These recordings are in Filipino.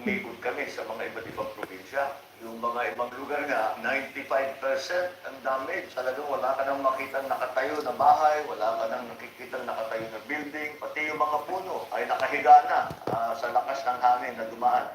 umikot kami sa mga iba't ibang probinsya. Yung mga ibang lugar nga, 95% ang damage. Talagang wala ka nang makitang nakatayo na bahay, wala ka nang nakikitang nakatayo na building, pati yung mga puno ay nakahiga na sa lakas ng hangin na dumaan.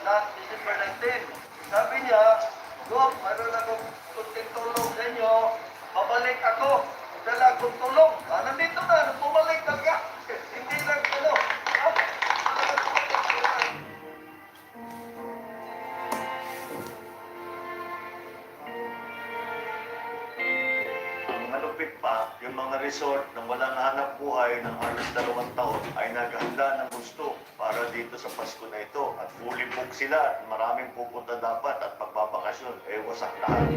Last December 19. Sabi niya, Dok, mayroon akong kunting tulong sa inyo. Babalik ako. Dala akong tulong. Nandito na, bumalik talaga. Hindi lang ano. Ang malupit pa, yung mga resort na walang hanap buhay ng halos 2 taon ay naghanda ng gusto para dito sa Pasko na ito. At fully booked sila. Maraming pupunta dapat at magbabakasyon. Wasak lahat.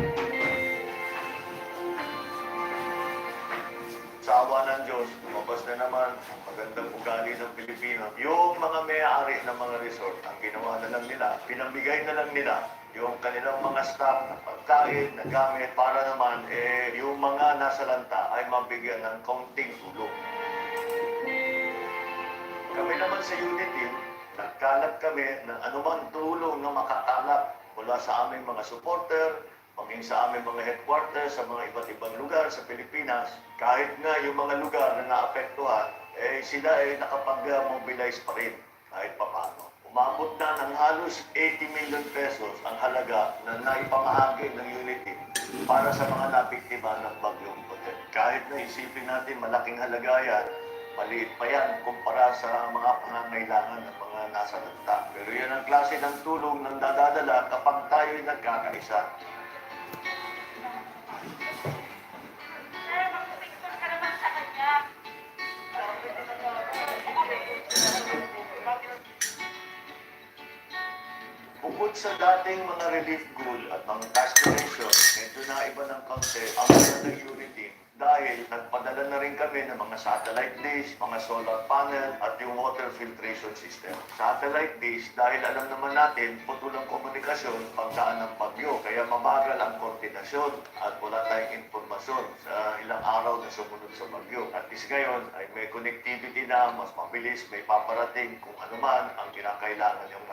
Sa awa ng Diyos, lumabas na naman ang magandang ugali ng Pilipino. Yung mga may-ari ng mga resort, ang ginawa na lang nila, pinamigay na lang nila yung kanilang mga staff na pagkain, na gamit, para naman yung mga nasa lanta ay mabigyan ng kaunting tulong. Kami naman sa unit team, nagkalap kami ng anumang tulong na makakalap mula sa aming mga supporter, maging sa aming mga headquarters sa mga iba't ibang lugar sa Pilipinas. Kahit nga yung mga lugar na naapektuhan, sila ay nakapag-mobilize pa rin kahit papaano. Umabot na ng halos 80 million pesos ang halaga na naipamahagi ng unit team para sa mga nabiktima ng bagyong Odette. Kahit na isipin natin malaking halaga yan, maliit pa yan kumpara sa mga pangangailangan ng mga nasa lanta. Pero yan ang klase ng tulong ng dadadala kapag tayo'y nagkakaisa. Bukod sa dating mga relief goal at mga cash donation, medyo naiba ng kaunti ang mga unity dahil nagpadala na rin kami ng mga satellite dish, mga solar panel at yung water filtration system. Satellite dish dahil alam naman natin putol ang komunikasyon pagdaan ng bagyo, kaya mabagal ang koordinasyon at wala tayong informasyon sa ilang araw na sumunod sa bagyo. At least ngayon ay may connectivity na, mas mabilis, may paparating kung ano man ang kinakailangan yung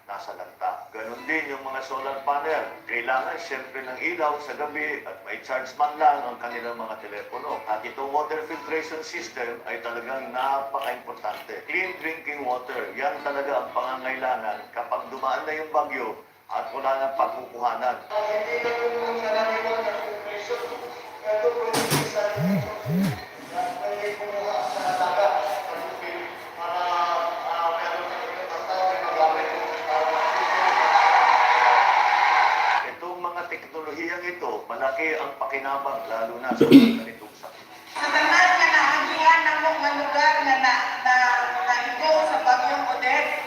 nasa lanta. Ganon din yung mga solar panel. Kailangan siyempre ng ilaw sa gabi at may charge man lang ang kanilang mga telepono. At itong water filtration system ay talagang napaka-importante. Clean drinking water, yan talaga ang pangangailangan kapag dumaan na yung bagyo at wala nang pagkukuhanan. Hindi na kung sarami mo ng filtration, ito po yung isa teknolohiyang ito, malaki ang pakinabang lalo na sa mga ganitong sakit. Sa tanan nga naagian ng mga lugar na naigo sa bagyong Odette,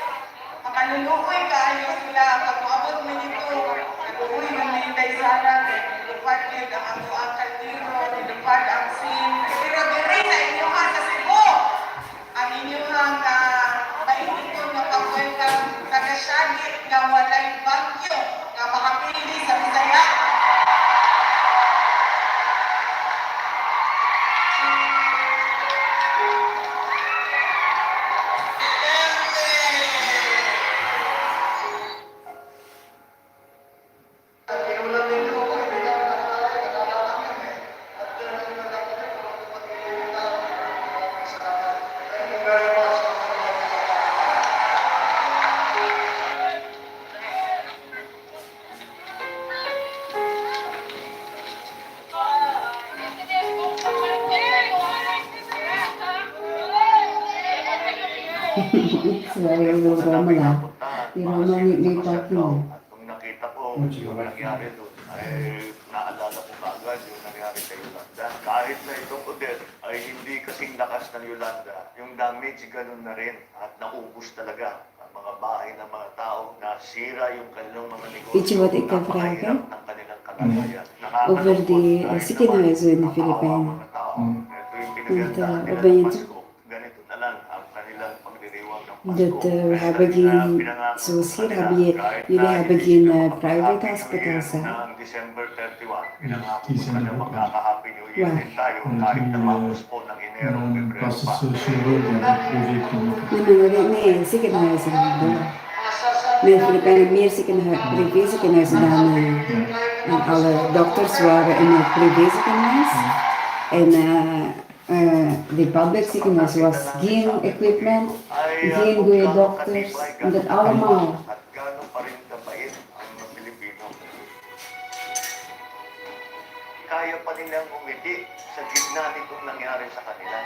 makalulukoy kayo sila pag-uabot mo nito. Nag-uwi ng Marites Sara, nilupad yun ang ang kaldero, nilupad ang sin. Pero diri sa inyohan sa Cebu, ang inyohan mainitong na pag-welcome taga-syagit na walay bagyo na makapili sa Bisaya. It's very low Roma. Yung Roma may parking. At nung nakita ko yung nangyari doon, ay naalala ko kaagad yung nangyari kay Yolanda. Kahit na itong hotel ay hindi kasing lakas ng Yolanda, yung damage ganun na rin at naubos talaga ang mga bahay ng mga tao, nasira yung kanilang mga negosyo, Ichiwat ikafraga? napakahirap ng kanilang kalagayan. Over the Dahil second naman, house in the maawa Philippines. mga tao. Ito yung pinagandaan nila Oba ng yun. Pasko. Ganito na lang ang kanilang pagdiriwang ng Pasko. That habagin so here habagin private hospitals Noong December 31, pinangako ko na magkaka-happy new year din tayo kahit na mapos po ng Enero, Pebrero pa. Naman second house in the May Philippine mir second previous second house and all doctors were in a previous second house and the public second house was gain equipment, gain good doctors, and that all amount. At gano'n pa rin kabait ang mga Pilipino. Kaya pa nilang umiti sa gitna nitong nangyari sa kanila.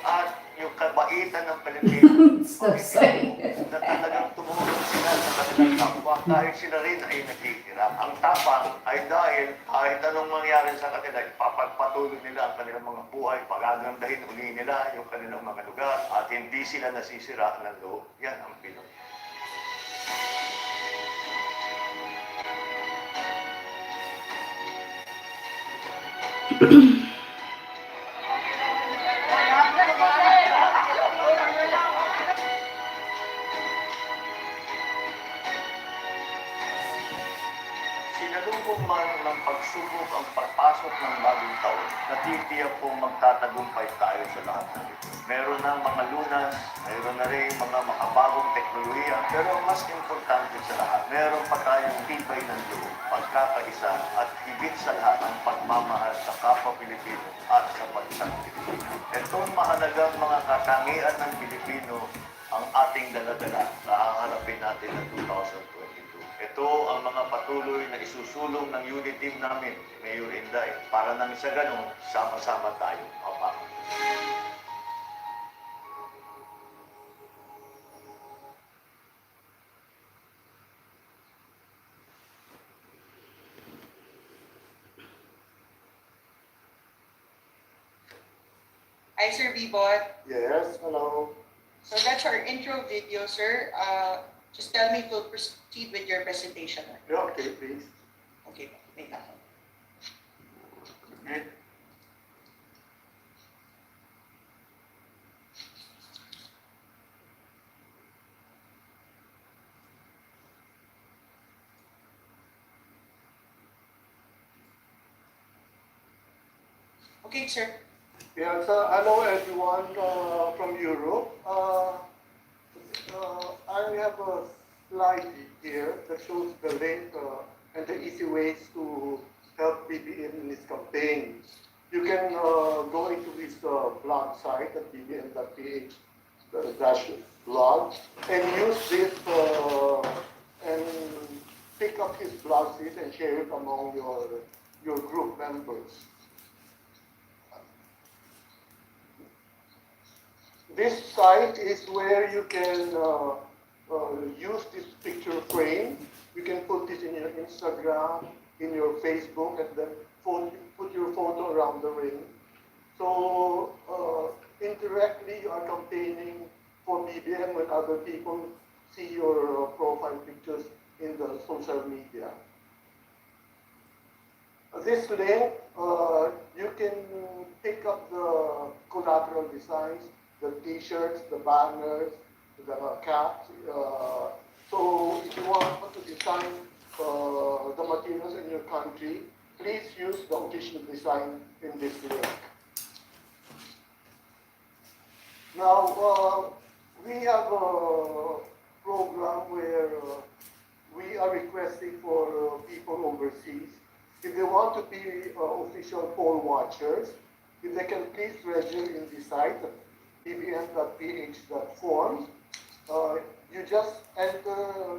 At yung kabaitan ng Pilipino, So sorry. na talagang tumulong sila sa kanilang kapwa kahit sila rin ay naghihirap. Ang tapang ay dahil kahit anong mangyari sa kanila, ipapagpatuloy nila ang kanilang mga buhay, pagagandahin uli nila yung kanilang mga lugar at hindi sila nasisira ng loob. Yan ang Pinoy. Sinalubong man ng pagsubok ang pagpasok ng bagong taon, natitiyak pong magtatagumpay tayo sa lahat ng ito. Meron ng mga lunas, meron na rin mga makabagong teknolohiya, pero ang mas importante sa lahat, meron pa tayong tibay ng loob, pagkakaisa at higit sa lahat ang pagmamahal sa kapwa Pilipino at sa bansang Pilipino. Itong mahalagang mga katangian ng Pilipino ang ating daladala na haharapin natin ng 2022. Ito ang mga patuloy na isusulong ng unit team namin, Mayor Inday, para nang sa ganun, sama-sama tayo mabangon. Hi, Sir Bibot. Yes, hello. So that's our intro video, sir. Just tell me to proceed with your presentation. Okay, please. Okay, wait lang. Okay, sir. Yes, hello everyone from Europe. I have a slide here that shows the link and the easy ways to help BBM in his campaign. You can go into his blog site at bbm.ph/blog and use this and pick up his blog sheet and share it among your group members. This site is where you can use this picture frame. You can put this in your Instagram, in your Facebook, and then put your photo around the ring. So indirectly, you are campaigning for BBM when other people see your profile pictures in the social media. This link, you can pick up the collateral designs, the t-shirts, the banners, the caps. So if you want to design the materials in your country, please use the official design in this link. Now, we have a program where we are requesting for people overseas, if they want to be official poll watchers, if they can please register in the site, bbm.ph.form. You just enter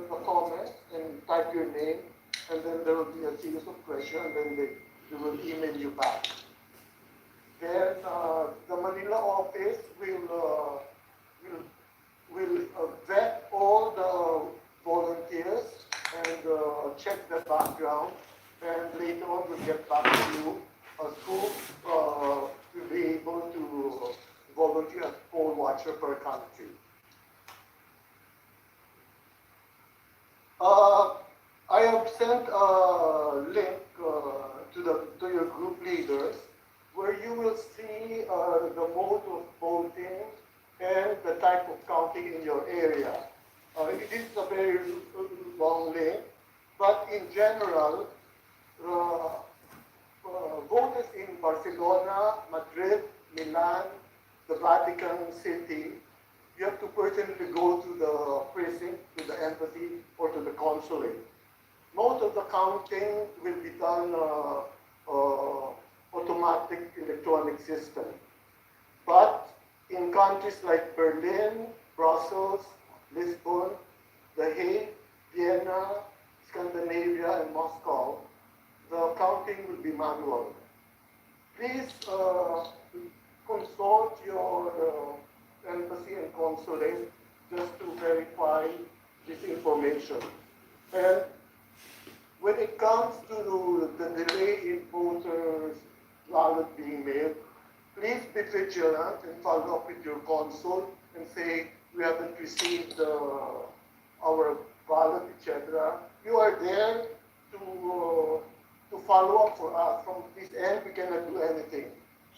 the comments and type your name and then there will be a series of questions, and then they will email you back. Then the Manila office will vet all the volunteers and check their background, and later on we'll get back to you as who will be able to volunteer as poll watcher per country. I have sent a link to your group leaders where you will see the mode of voting and the type of counting in your area. It is a very long link, but in general, voters in Barcelona, Madrid, Milan, the Vatican City, you have to personally go to the precinct, to the embassy, or to the consulate. Most of the counting will be done automatic electronic system. But in countries like Berlin, Brussels, Lisbon, The Hague, Vienna, Scandinavia, and Moscow, the counting will be manual. Please consult your embassy and consulate just to verify this information. And when it comes to the delay in voters' ballot being mailed, please be vigilant and follow up with your consul and say, we haven't received our ballot, etc. You are there to follow up for us. From this end, we cannot do anything.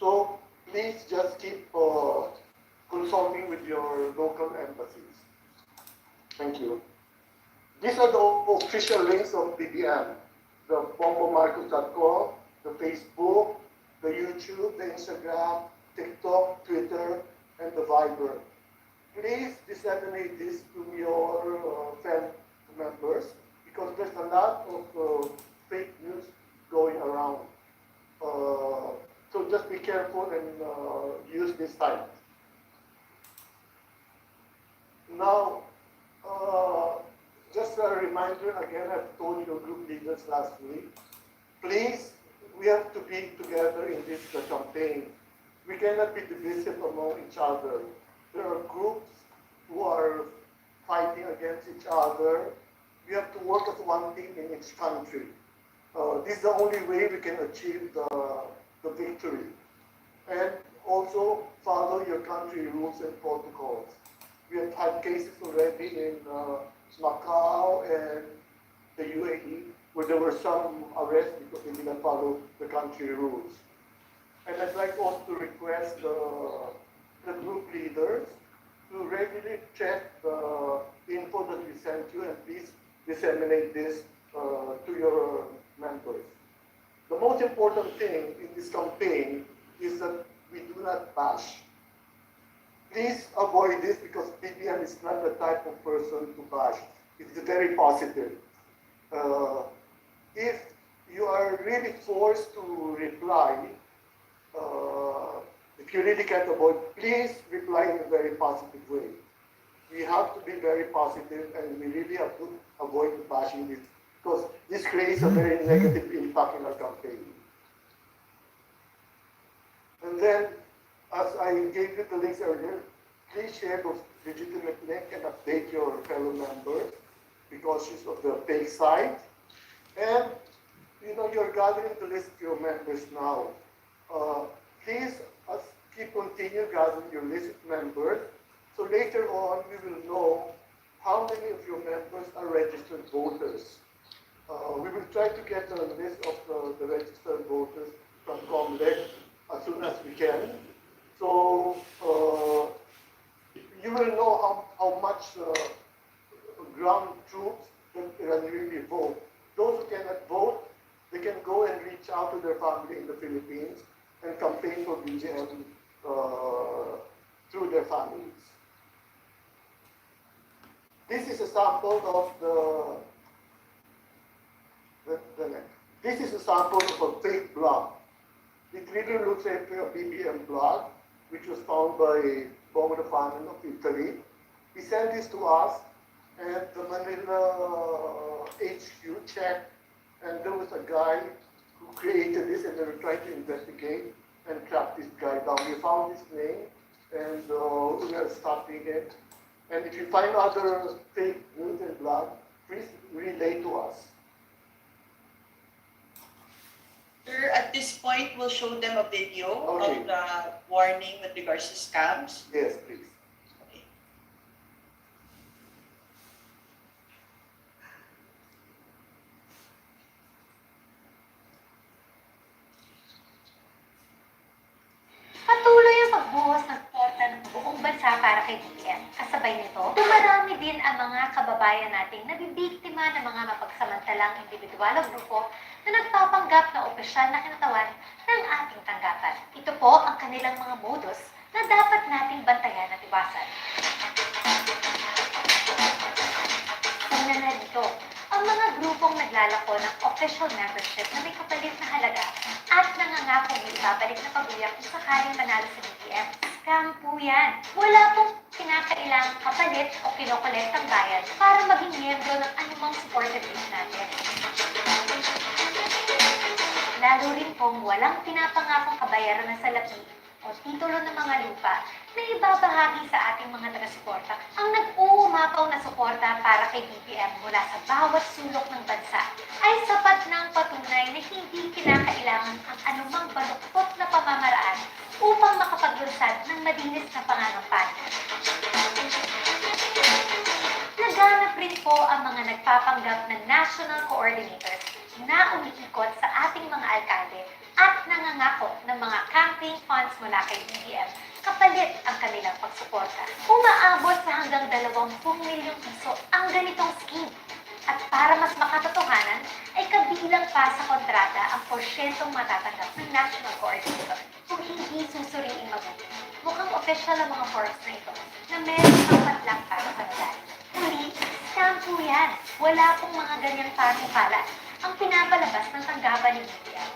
So please just keep consulting with your local embassies. Thank you. These are the official links of BBM, the bongbongmarcos.com, the Facebook, the YouTube, the Instagram, TikTok, Twitter, and the Viber. Please disseminate this to your family members because there's a lot of fake news going around. So just be careful and use this site. Now, just a reminder, again, I've told your group leaders last week, please, we have to be together in this campaign. We cannot be divisive among each other. There are groups who are fighting against each other. We have to work as one team in each country. This is the only way we can achieve the victory. And also follow your country rules and protocols. We have had cases already in Macau and the UAE where there were some arrests because they didn't follow the country rules. And I'd like also to request the group leaders to regularly check the info that we sent you and please disseminate this to your members. The most important thing in this campaign is that we do not bash. Please avoid this because BBM is not the type of person to bash. It's very positive. If you are really forced to reply, if you really can't avoid, please reply in a very positive way. We have to be very positive and we really have to avoid bashing this because this creates a very negative impact in our campaign. And then, as I gave you the links earlier, please share those legitimate links and update your fellow members because she's of the fake site. And you're gathering the list of your members now. Please continue gathering your list of members. So later on, we will know how many of your members are registered voters. We will try to get a list of the registered voters from COMELEC as soon as we can. So you will know how much ground troops can really vote. Those who cannot vote, they can go and reach out to their family in the Philippines and campaign for BBM through their families. This is a sample of this is a sample of a fake blog. It really looks like a BBM blog, which was found by Bongbong of Italy. He sent this to us, and the Manila HQ checked And there was a guy who created this, and they were trying to investigate and track this guy down. We found his name, and we are stopping it. And if you find other fake news and blog, please relay to us. Sir, at this point, we'll show them a video Okay. of the warning with regards to scams. Yes, please. Okay. Patuloy ang pagbuhos ng suporta ng buong bansa para kay BBM. Kasabay nito, dumarami din ang mga kababayan nating nabibiktima ng mga mapagsamantalang individual o grupo na nagpapanggap na opisyal na kinatawan ng ating tanggapan. Ito po ang kanilang mga modus na dapat nating bantayan at iwasan. Una na dito, ang mga grupong naglalako ng official membership na may kapalit na halaga at nangangakong may ibabalik na pabuya kung sakaling manalo sa BBM. Scam po yan. Wala pong kinakailangang kapalit o kinokolektang bayad para maging miyembro ng anumang supported list natin. Lalo rin pong walang pinapangakong kabayaran ng salapi o titulo ng mga lupa na ibabahagi sa ating mga taga-suporta ang nag-uumapaw na suporta para kay BBM mula sa bawat sulok ng bansa ay sapat ng patunay na hindi kinakailangan ang anumang baluktot na pamamaraan upang makapaglunsad ng madinis na pangangampanya. Naganap rin po ang mga nagpapanggap ng national coordinators na umiikot sa ating mga alkalde at nangangako ng mga campaign funds mula kay BBM kapalit ang kanilang pagsuporta. Umaabot sa hanggang 20 milyong piso ang ganitong scheme. At para mas makatotohanan, ay kabilang pa sa kontrata ang porsyentong matatanggap ng national coordinator. Kung hindi susuriing mabuti, mukhang official ang mga forms na ito na meron pang patlang para sa medalya. Uli, scam po yan. Wala pong mga ganyang panukala ang pinapalabas ng tanggapan ni BBM.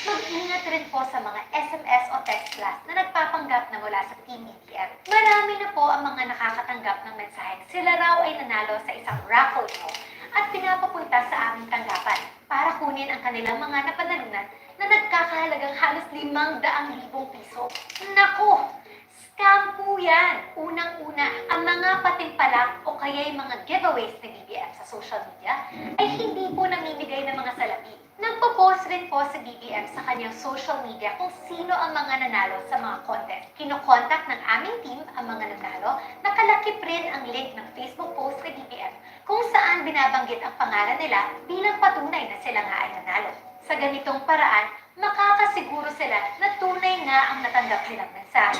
Mag-ingat rin po sa mga SMS o text blast na nagpapanggap na mula sa Team BBM. Marami na po ang mga nakakatanggap ng mensaheng sila raw ay nanalo sa isang raffle draw at pinapapunta sa aming tanggapan para kunin ang kanilang mga napanalunan na nagkakahalagang halos 500,000 piso. Naku! Scam po yan! Unang-una, ang mga patimpalak o kaya'y mga giveaways ni BBM sa social media ay hindi po namimigay ng mga salapi. Nagpo-post rin po si BBM sa kanyang social media kung sino ang mga nanalo sa mga contest. Kinokontak ng aming team ang mga nanalo, nakalakip rin ang link ng Facebook post ni BBM kung saan binabanggit ang pangalan nila bilang patunay na sila nga ay nanalo. Sa ganitong paraan, makakasiguro sila na tunay nga ang natanggap nilang mensahe.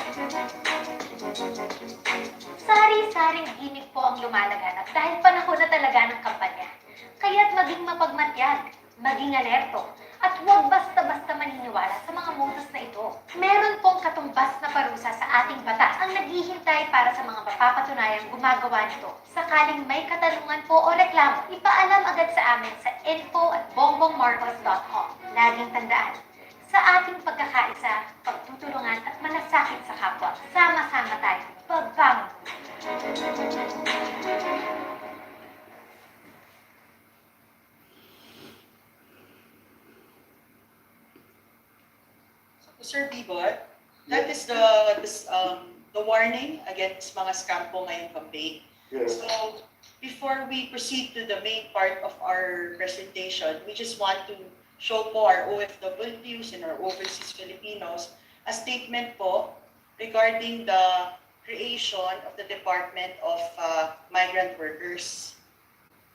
Sari-saring gimmick po ang lumalaganap dahil panahon na talaga ng kampanya. Kaya't maging mapagmatyag, maging alerto, at huwag basta-basta maniniwala sa mga modus na ito. Meron pong katumbas na parusa sa ating batas ang naghihintay para sa mga mapapatunayang gumagawa nito. Sakaling may katanungan po o reklamo, ipaalam agad sa amin sa info@bongbongmarcos.com. Laging tandaan, sa ating pagkakaisa, pagtutulungan at malasakit sa kapwa, sama-sama tayo pagbangon. Sir Bibot, that is the warning against mga scam po ngayong campaign. Yes. So, before we proceed to the main part of our presentation, we just want to show po our OFWs and our overseas Filipinos a statement po regarding the creation of the Department of Migrant Workers.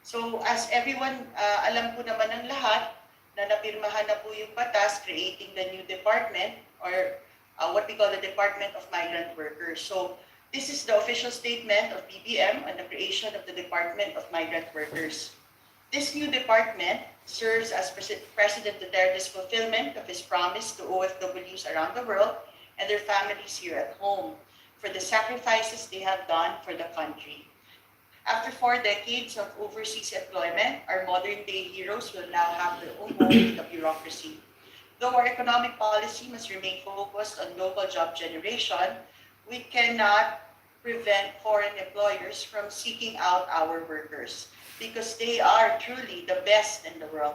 So, as everyone alam po naman ng lahat, na napirmahan na po yung batas creating the new department or what we call the Department of Migrant Workers. So this is the official statement of BBM on the creation of the Department of Migrant Workers. This new department serves as President Duterte's fulfillment of his promise to OFWs around the world and their families here at home for the sacrifices they have done for the country. After 4 decades of overseas employment, our modern-day heroes will now have their own home in the bureaucracy. Though our economic policy must remain focused on local job generation, we cannot prevent foreign employers from seeking out our workers. because they are truly the best in the world.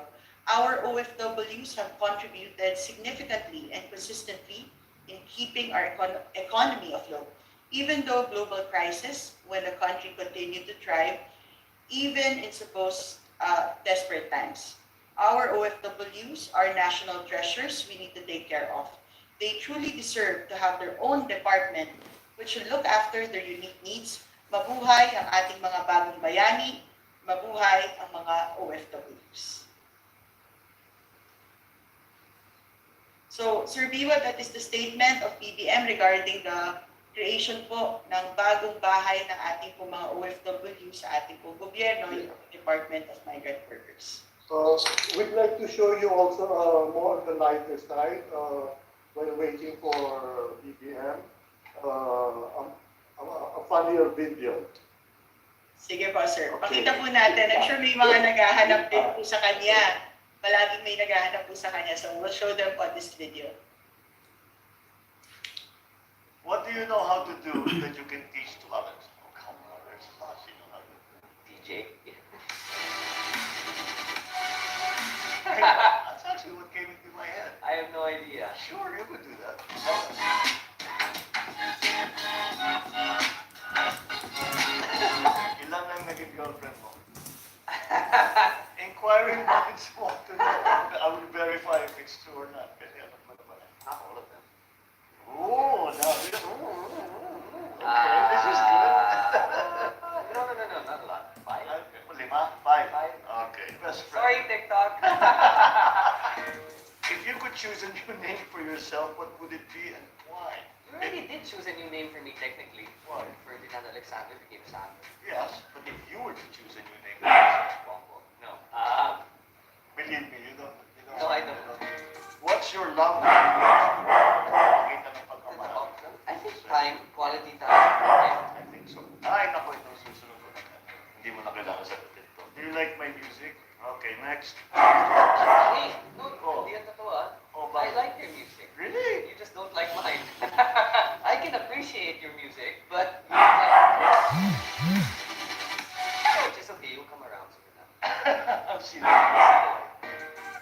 Our OFWs have contributed significantly and consistently in keeping our economy afloat. Even though global crisis, when the country continued to thrive, even in supposed desperate times. Our OFWs are national treasures we need to take care of. They truly deserve to have their own department which will look after their unique needs. Mabuhay ang ating mga bagong bayani, mabuhay ang mga OFWs. So, Sir Biwa, that is the statement of BBM regarding the creation po ng bagong bahay ng ating po mga OFW sa ating po gobyerno, yung Department of Migrant Workers. We'd like to show you also more on the lighter side while waiting for BBM, a funnier video. Sige po, sir. Pakita po natin. I'm sure may mga naghahanap din po sa kanya. Palaging may naghahanap po sa kanya. So, we'll show them on this video. What do you know how to do that you can teach to others? Oh, come on, there's lots you know how to do. DJ. That's actually what came into my head. I have no idea. Sure, you could do that. Ilan ang naging girlfriend mo? Inquiring minds want to know. I will verify if it's true or not. Kasi alam mo naman. Not all of them. Oh, now okay, this is good. No, not a lot. Five. Okay, 5? 5. Five. Okay, best friend. Sorry, TikTok. If you could choose a new name for yourself, what would it be and why? You already did choose a new name for me, technically. Why? Ferdinand Alexander became Sandro. Yes, but if you were to choose a new name, Bongbong. No. believe me, you don't. No, I don't know. What's your love language? Pakita ng pagmamahal. I think time, quality time. I think so. Ay, naku, ito susunod ko na. Hindi mo na kailangan sagutin to. Do you like my music? Okay, next. Hey, no, Oh. hindi yan totoo ah. Oh, I bakit? like your music. Really? You just don't like mine. I can appreciate your music, but which is okay, you'll come around soon enough. I'll see that.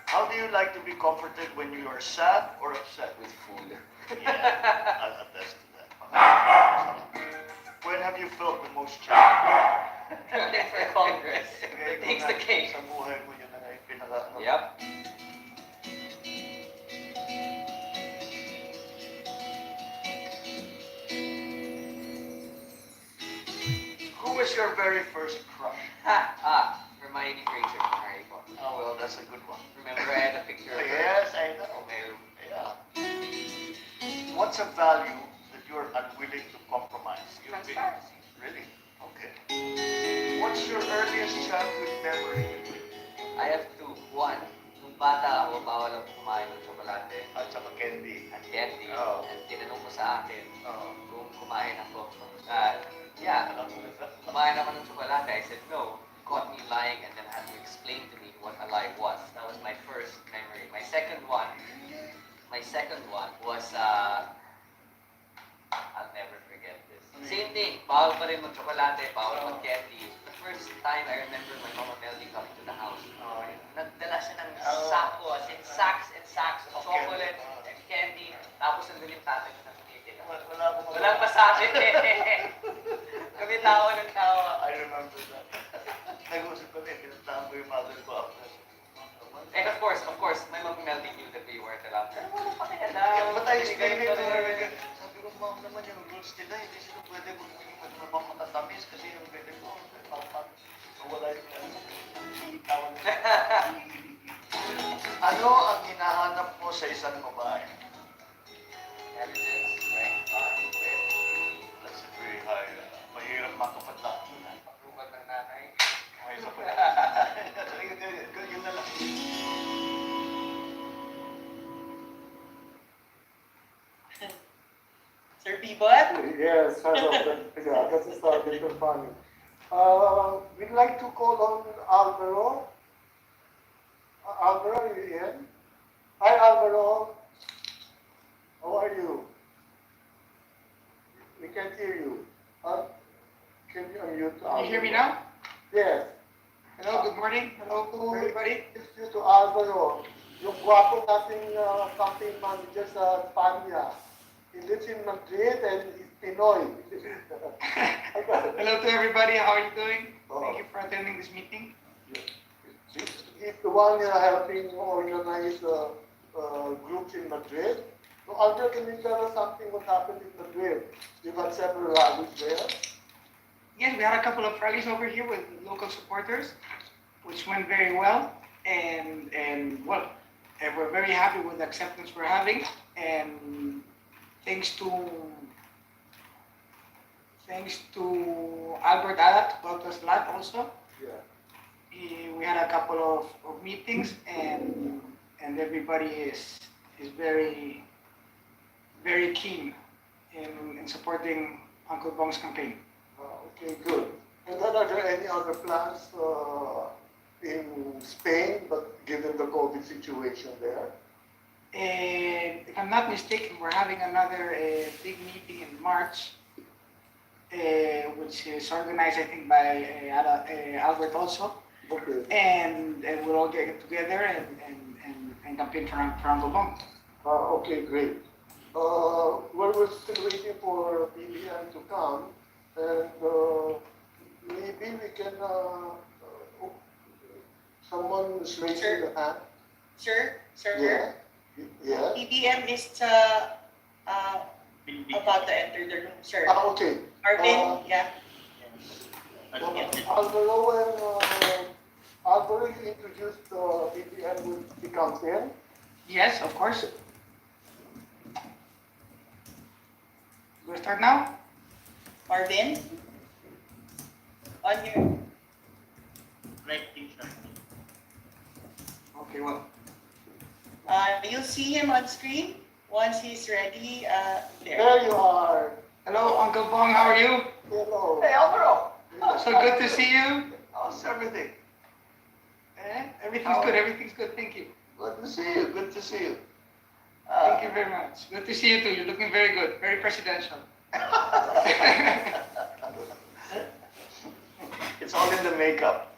How do you like to be comforted when you are sad or upset? With food. Yeah, I'll attest to that. When have you felt the most challenged? Running for Congress. Takes the cake. Sa buhay mo yun na yung pinaka... Yep. Who was your very first crush? Hermione Granger from Harry Potter. Oh, well, that's a good one. Remember I had a picture of her? Yes, I know. Yeah. What's a value that you're unwilling to compromise? Transparency. Really? Okay. What's your earliest childhood memory? I have two. One, nung bata ako, bawal ako kumain ng tsokolate At saka candy. at candy. Oh. At tinanong ko sa akin Oh. kung kumain ako. Yeah, kumain ako ng tsokolate. I said no. Caught me lying and then had to explain to me what a lie was. That was my first memory. My second one was, I'll never forget this. Same thing, bawal pa rin mag-tsokolate, bawal mag-candy. The first time I remember my mama Melody coming to the house, Oh, yeah. nagdala siya ng sako, as in sacks and sacks of chocolate and candy. Tapos ang galing tatay ko na tumitin. Wala akong Walang masabi. Kami tawa ng tawa. I remember that. Nag-usap kami, pinuntahan ko yung mother ko after. And of course, my mom Melody knew that we weren't allowed. Pero wala pa kaya Yeah, but I explained it to her. Ganito. Sabi ko, ma'am naman yung rules nila, hindi sila pwede magmamang matatamis kasi yung pwede ko, wala yung tawag nila. Ano ang hinahanap mo sa isang babae? Evidence, strength, That's a very high, mahirap matupad lang. approval ng nanay. Okay, so yun na lang. Sir Bibot? Yes, hello. Yeah, that's a little funny. We'd like to call on Alvaro. Alvaro, are you in? Hi, Alvaro. How are you? We can't hear you. Can you unmute Alvaro? Can you hear me now? Yes. Hello, good morning. Hello to everybody. It's due to Alvaro, yung gwapo nating campaign manager sa Spanya. He lives in Madrid and he's Pinoy. Hello to everybody. How are you doing? Oh. Thank you for attending this meeting. He's the one helping organize groups in Madrid. So Alvaro, can you tell us something what happened in Madrid? You've had several rallies there. Yes, we had a couple of rallies over here with local supporters, which went very well. And well, and we're very happy with the acceptance we're having. And thanks to Albert Adat, helped us a lot also. Yeah. We had a couple of meetings, and everybody is very keen in supporting Uncle Bong's campaign. Okay, good. And then are there any other plans in Spain, but given the COVID situation there? And if I'm not mistaken, we're having another big meeting in March, which is organized, I think, by Albert also. Okay. And we'll all get together and campaign for Uncle Bong. Okay, great. We're still waiting for BBM to come, and maybe we can. Someone is raising Sir. the hand. Sir, Yeah. Yeah. BBM is about to enter the room, sir. Okay. Arvin, yeah. Alvaro and Alvaro, you introduced BBM when he comes in. Yes, of course. We'll start now. Arvin, on your, Okay, well. you'll see him on screen once he's ready. There. There you are. Hello, Uncle Bong, how are you? Hello. Hey, Alvaro! So good to see you. How's everything? Everything's good, everything's good, thank you. Good to see you, good to see you. Thank you very much. Good to see you too, you're looking very good, very presidential. It's all in the makeup.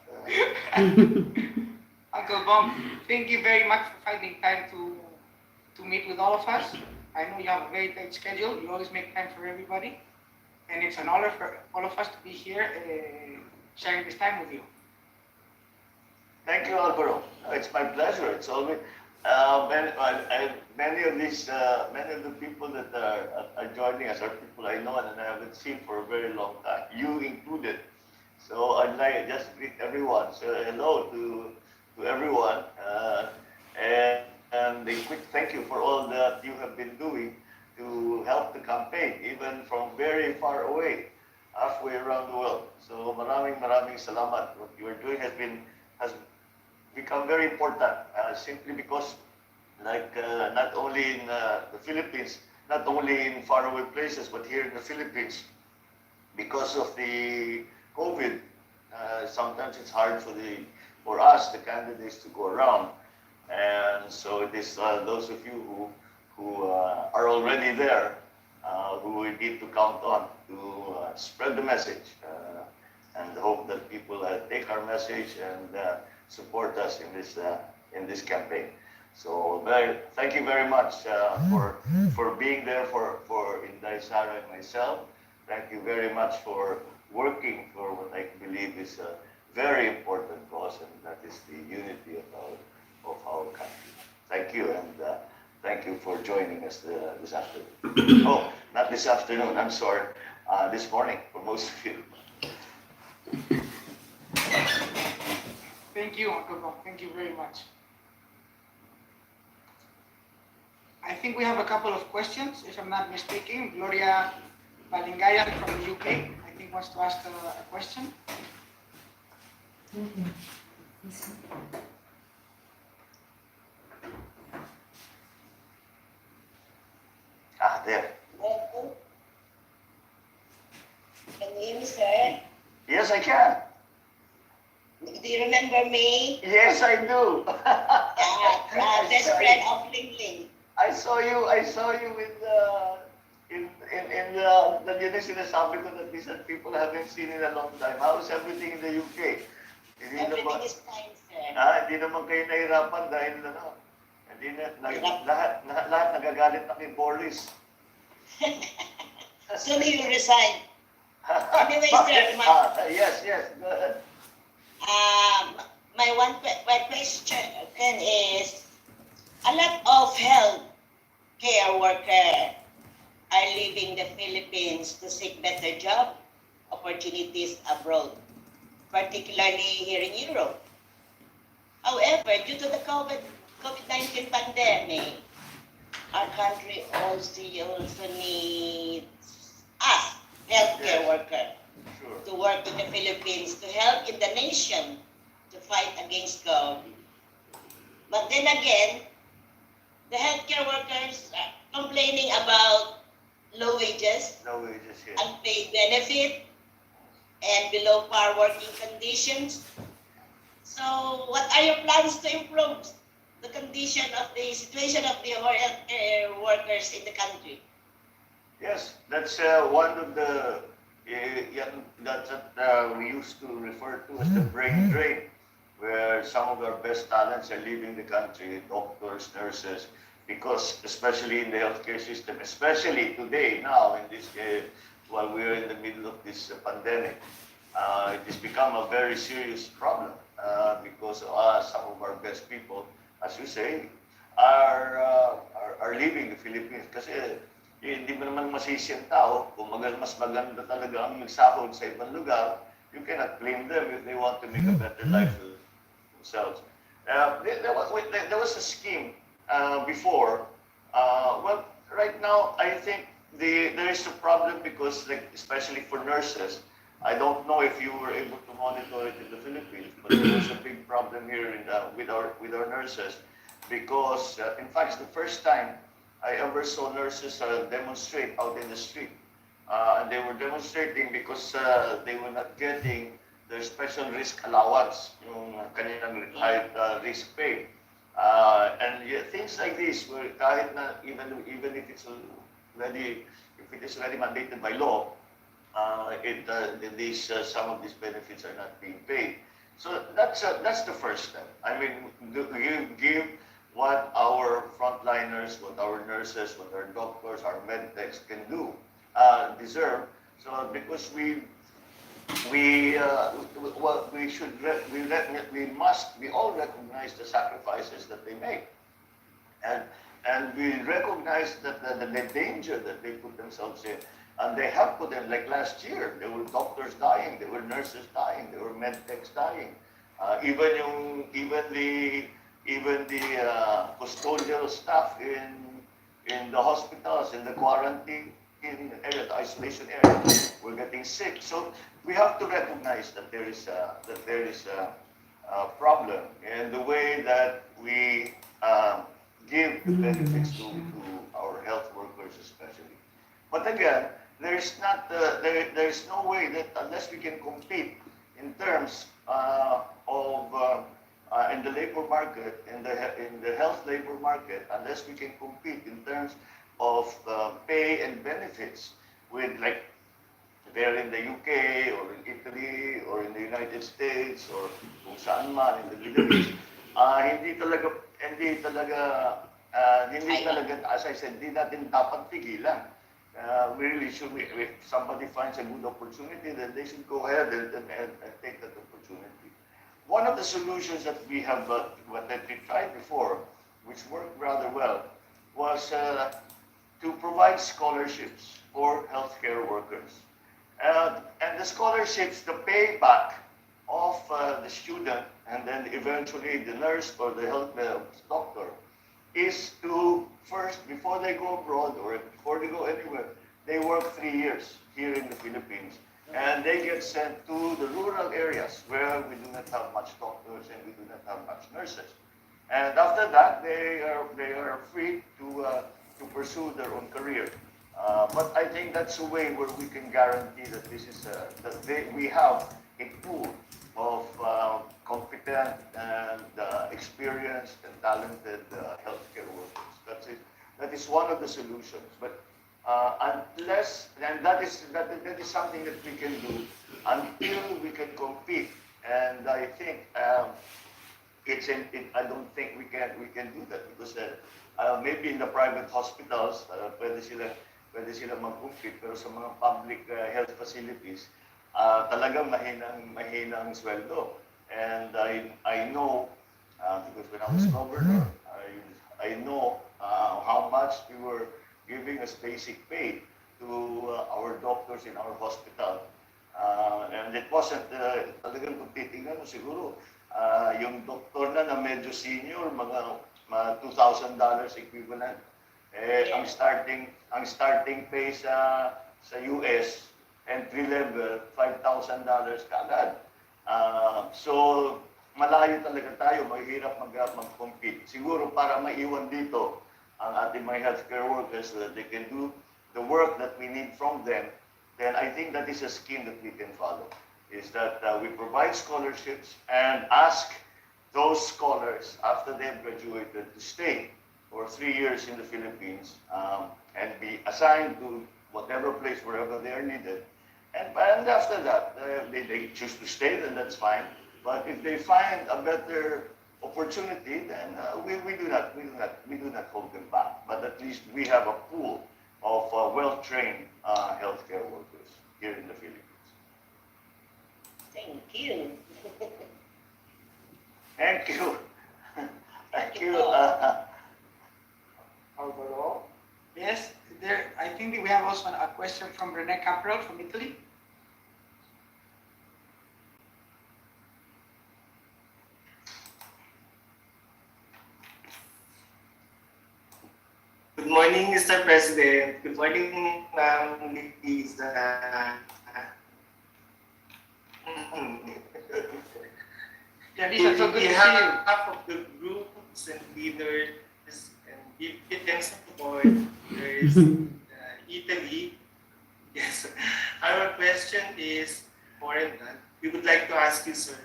Uncle Bong, thank you very much for finding time to meet with all of us. I know you have a very tight schedule, you always make time for everybody. And it's an honor for all of us to be here sharing this time with you. Thank you, Alvaro. It's my pleasure. It's always many of the people that are joining us are people I know and I haven't seen for a very long time. You included. So I'd like to just greet everyone. So hello to everyone, and a quick thank you for all that you have been doing to help the campaign, even from very far away, halfway around the world. So maraming salamat. What you are doing has become very important, simply because, like, not only in the Philippines, not only in faraway places, but here in the Philippines, because of the COVID, sometimes it's hard for us, the candidates, to go around. And so it is those of you who are already there, who we need to count on to spread the message, and hope that people take our message and support us in this campaign. So thank you very much for being there for Inday, Sara, and myself. Thank you very much for working for what I believe is a very important cause, and that is the unity of our country. Thank you, and thank you for joining us this afternoon. Oh, not this afternoon, I'm sorry. This morning for most of you. Thank you, Uncle Bong. Thank you very much. I think we have a couple of questions, if I'm not mistaken. Gloria Balingayan from the UK, I think, wants to ask a question. There. Can you hear me, sir? Yes, I can. Do you remember me? Yes, I do. Best friend of Ling Ling. I saw you with in the yun yung sinasabi ko that these are people I haven't seen in a long time. How is everything in the UK? Hindi Everything naman, is fine, sir. hindi naman kayo nahirapan dahil hindi lahat nagagalit na kay Boris. Soon you resign. Anyway, sir, Yes, go ahead. my question is, a lot of health care workers are leaving the Philippines to seek better job opportunities abroad, particularly here in Europe. However, due to the COVID-19 pandemic, our country also needs us, healthcare Yes. workers, Sure. to work in the Philippines to help in the nation to fight against COVID. But then again, the healthcare workers are complaining about low wages, No wages here. unpaid benefit, and below par working conditions. So, what are your plans to improve the situation of the healthcare workers in the country? Yes, that's one of the that's what we used to refer to as the brain drain, where some of our best talents are leaving the country, doctors, nurses, because especially in the healthcare system, especially today, now in this while we're in the middle of this pandemic, it has become a very serious problem because some of our best people, as you say, are leaving the Philippines kasi hindi mo naman masisi ang tao kung mas maganda talaga ang magsahod sa ibang lugar. You cannot blame them if they want to make a better life for themselves. There was a scheme before. Well, right now I think there is a problem because, like, especially for nurses, I don't know if you were able to monitor it in the Philippines, but there was a big problem here with our nurses because, in fact, it's the first time I ever saw nurses demonstrate out in the street. And they were demonstrating because they were not getting their special risk allowance, yung kanilang high risk pay. And things like this, where kahit na even if it is already mandated by law, some of these benefits are not being paid. So that's the first step. I mean, give what our frontliners, what our nurses, what our doctors, our med techs can do, deserve. So because we all recognize the sacrifices that they make, and we recognize that the danger that they put themselves in, and they have put in. Like last year, there were doctors dying, there were nurses dying, there were med techs dying, even the custodial staff in the hospitals, in the quarantine area, the isolation area, were getting sick. So we have to recognize that there is a problem in the way that we give the benefits to our health workers, especially. But again, there is no way that unless we can compete in terms in the labor market, in the health labor market, unless we can compete in terms of pay and benefits with, like, they're in the UK or in Italy or in the United States or kung saan man in the Middle East, hindi talaga, as I said, hindi natin dapat pigilan. We really should, if somebody finds a good opportunity, then they should go ahead and take that opportunity. One of the solutions that we have, that we tried before, which worked rather well, was to provide scholarships for healthcare workers. And the scholarships, the payback of the student, and then eventually the nurse or the health doctor, is to first, before they go abroad or before they go anywhere, they work 3 years here in the Philippines. And they get sent to the rural areas where we do not have much doctors and we do not have much nurses. And after that, they are free to pursue their own career. But I think that's a way where we can guarantee that we have a pool of competent and experienced and talented healthcare workers. That is one of the solutions. But unless, and that is something that we can do until we can compete And I think I don't think we can do that because maybe in the private hospitals, pwede sila mag-compete, pero sa mga public health facilities, talagang mahinang sweldo. And I know, because when I was governor, I know how much we were giving as basic pay to our doctors in our hospital. And it wasn't, talagang kung titingnan mo siguro, yung doktor na medyo senior, mga $2,000 equivalent. Ang starting pay sa US, entry level, $5,000 kaagad. So, malayo talaga tayo, mahirap mag-compete. Siguro para maiwan dito ang ating mga healthcare workers so that they can do the work that we need from them, then I think that is a scheme that we can follow. Is that we provide scholarships and ask those scholars after they've graduated to stay for 3 years in the Philippines and be assigned to whatever place, wherever they are needed. And after that, they choose to stay, then that's fine. But if they find a better opportunity, then we do not hold them back. But at least we have a pool of well-trained healthcare workers here in the Philippines. Thank you. Thank you. Thank you. Alvaro? Yes, I think we have also a question from Rene Caprel from Italy. Good morning, Mr. President. Good morning, ladies. Yeah, Lisa, so good to see you. Half of the groups and leaders and BBM Headquarters, Italy. Yes. Our question is, Foreigner, we would like to ask you, sir,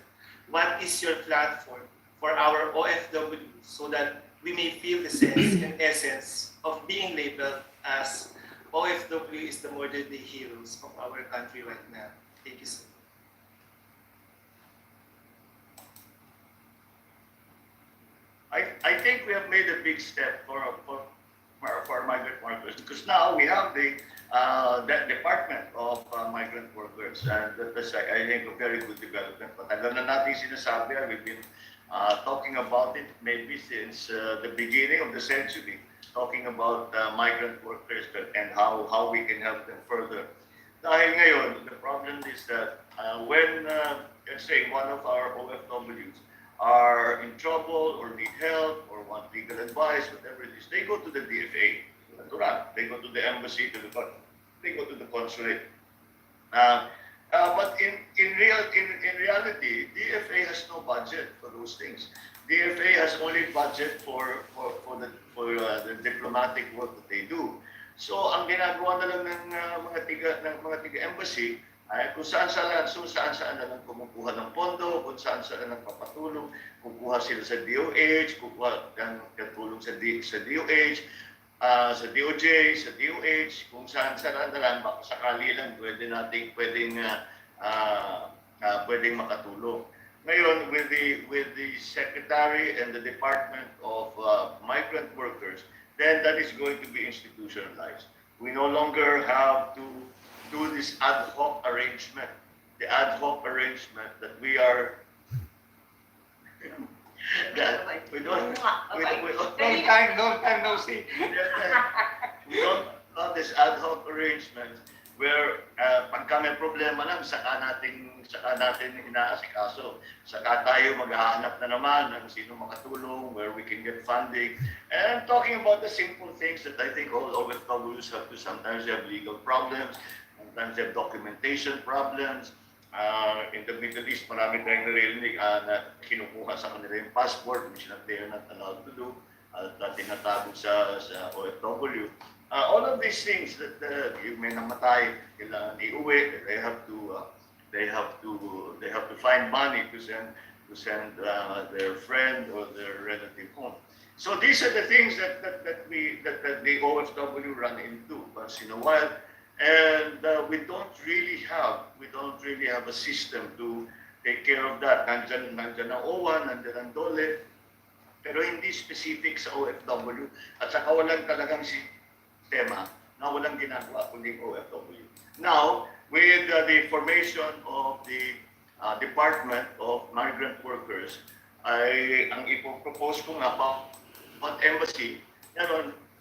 what is your platform for our OFW so that we may feel the sense and essence of being labeled as OFW is the modern day heroes of our country right now? Thank you, sir. I think we have made a big step for migrant workers because now we have the Department of Migrant Workers, and that's I think a very good development. Matagal na natin sinasabi, we've been talking about it maybe since the beginning of the century, talking about migrant workers and how we can help them further. Dahil ngayon, the problem is that when, let's say, one of our OFWs are in trouble or need help or want legal advice, whatever it is, they go to the DFA, they go to the embassy, they go to the consulate. But in reality, DFA has no budget for those things. DFA has only budget for the diplomatic work that they do. So ang ginagawa na lang ng mga tiga embassy ay kung saan na lang kumukuha ng pondo, kung saan lang papatulong, kukuha sila sa DOH, kukuha ng tulong sa DOH, sa DOJ, sa DOH, kung saan na lang, baka sakali lang pwedeng makatulong. Ngayon, with the Secretary and the Department of Migrant Workers, then that is going to be institutionalized. We no longer have to do this ad hoc arrangement. The ad hoc arrangement that we are Long time no see. We don't have this ad hoc arrangement where pagka may problema lang, saka natin inaasikaso. Saka tayo maghahanap na naman ng sino makatulong, where we can get funding. And I'm talking about the simple things that I think all OFWs have to sometimes have legal problems, sometimes they have documentation problems. In the Middle East, marami tayong naririnig na kinukuha sa kanila yung passport, which they are not allowed to do, at tinatago sa OFW. All of these things that yung may namatay, kailangan iuwi, they have to find money to send their friend or their relative home. So these are the things that the OFW run into once in a while. And we don't really have a system to take care of that. Nandyan ang OWA, nandyan ang DOLE, pero hindi specific sa OFW at saka walang talagang sistema na walang ginagawa kundi OFW. Now, with the formation of the Department of Migrant Workers, ang ipopropose ko nga about embassy,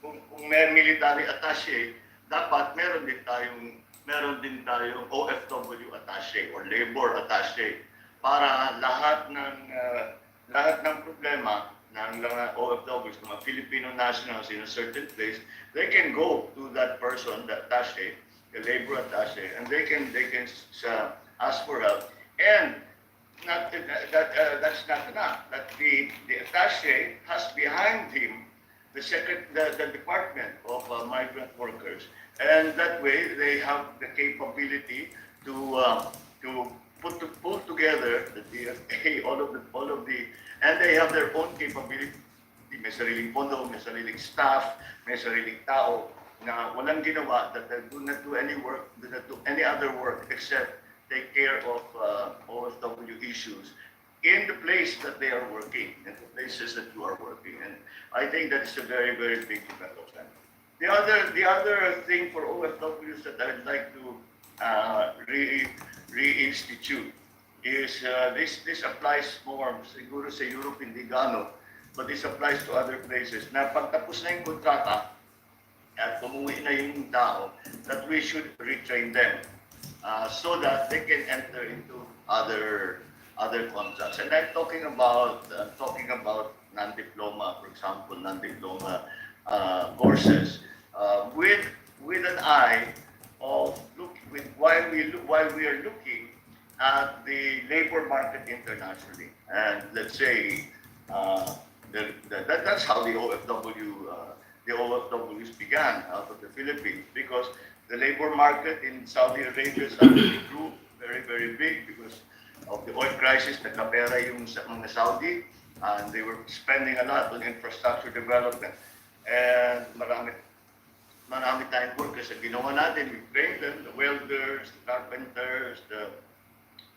kung may military attaché, dapat meron din tayong OFW attaché or labor attaché para lahat ng problema ng OFWs, ng mga Filipino nationals in a certain place, they can go to that person, the attaché, the labor attaché, and they can ask for help. And that's not enough. That the attaché has behind him the Department of Migrant Workers, and that way they have the capability to pull together the DFA, all of the, and they have their own capability. May sariling pondo, may sariling staff, may sariling tao na walang ginawa, that they do not do any work, do not do any other work except take care of OFW issues in the place that they are working, in the places that you are working. And I think that is a very, very big development. The other thing for OFWs that I'd like to reinstitute is this applies more siguro sa Europe, hindi gano, but this applies to other places na pagtapos na yung kontrata at umuwi na yung tao, that we should retrain them so that they can enter into other contracts. And I'm talking about non-diploma, for example, non-diploma courses with an eye of while we are looking at the labor market internationally. And let's say that's how the OFWs began out of the Philippines, because the labor market in Saudi Arabia suddenly grew very, very big because of the oil crisis. Nagkapera yung mga Saudi, and they were spending a lot on infrastructure development. And marami tayong workers na ginawa natin. We trained them, the welders, the carpenters, the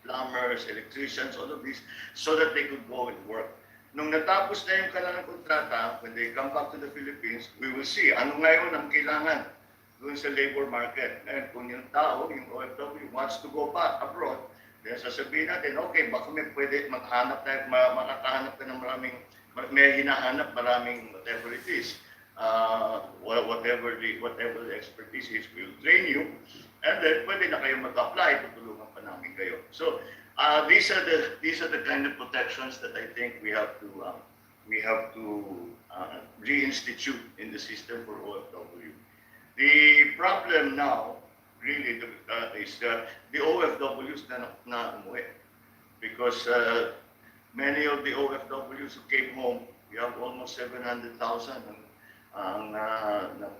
plumbers, electricians, all of these, so that they could go and work. Nung natapos na yung kanilang kontrata, when they come back to the Philippines, we will see ano ngayon ang kailangan doon sa labor market. And kung yung tao, yung OFW, wants to go back abroad, then sasabihin natin, okay, baka may pwede makakahanap ka ng may hinahanap maraming whatever it is. Whatever the expertise is, we will train you, and then pwede na kayo mag-apply, tutulungan pa namin kayo. So these are the kind of protections that I think we have to reinstitute in the system for OFW. The problem now really is the OFWs na umuwi, because many of the OFWs who came home, we have almost 700,000 ang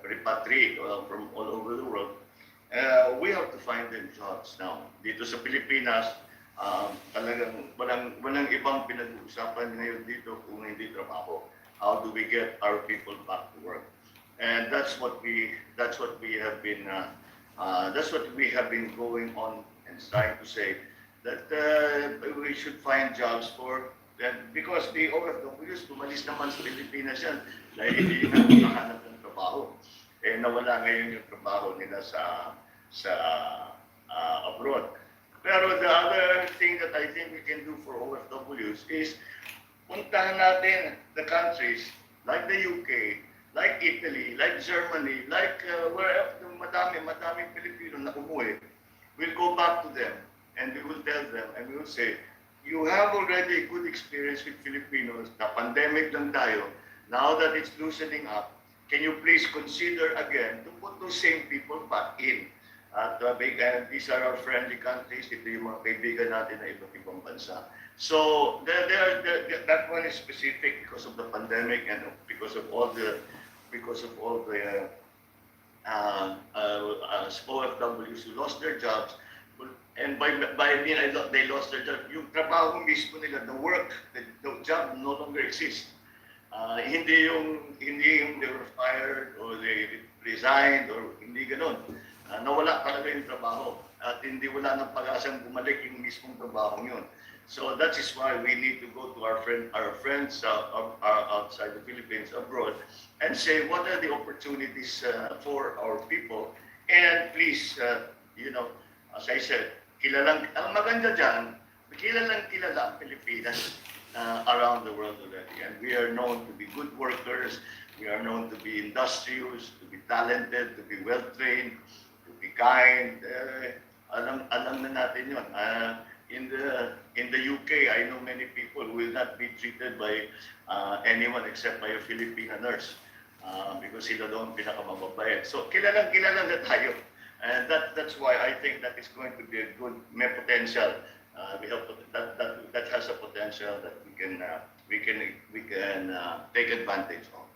repatriate from all over the world. We have to find them jobs now. Dito sa Pilipinas, talagang walang ibang pinag-uusapan ngayon dito kung hindi trabaho. How do we get our people back to work? And that's what we have been going on and trying to say, that we should find jobs for them, because the OFWs tumalis naman sa Pilipinas yan dahil hindi na makahanap ng trabaho. Nawala ngayon yung trabaho nila sa abroad. Pero the other thing that I think we can do for OFWs is puntahan natin the countries like the UK, like Italy, like Germany, like where madaming Pilipino na umuwi. We'll go back to them and we will tell them and we will say, you have already a good experience with Filipinos. Na pandemic lang tayo. Now that it's loosening up, can you please consider again to put those same people back in? At these are our friendly countries. Ito yung mga kaibigan natin na iba't ibang bansa. So that one is specific because of the pandemic and because of all the OFWs who lost their jobs. And by they lost their job, yung trabaho mismo nila, the job no longer exists. Hindi yung they were fired or they resigned or hindi ganon. Nawala talaga yung trabaho. at hindi wala nang pag-asang bumalik yung mismong trabaho yun. So that is why we need to go to our friends outside the Philippines, abroad, and say what are the opportunities for our people. And please, as I said, ang maganda dyan, kilala ang Pilipinas around the world already. And we are known to be good workers, we are known to be industrious, to be talented, to be well-trained, to be kind. Alam na natin yun. In the UK, I know many people who will not be treated by anyone except by a Filipino nurse because sila doon pinakamababait. So kilala na tayo. And that's why I think that is going to be a good, may potential. We have that has a potential that we can take advantage of.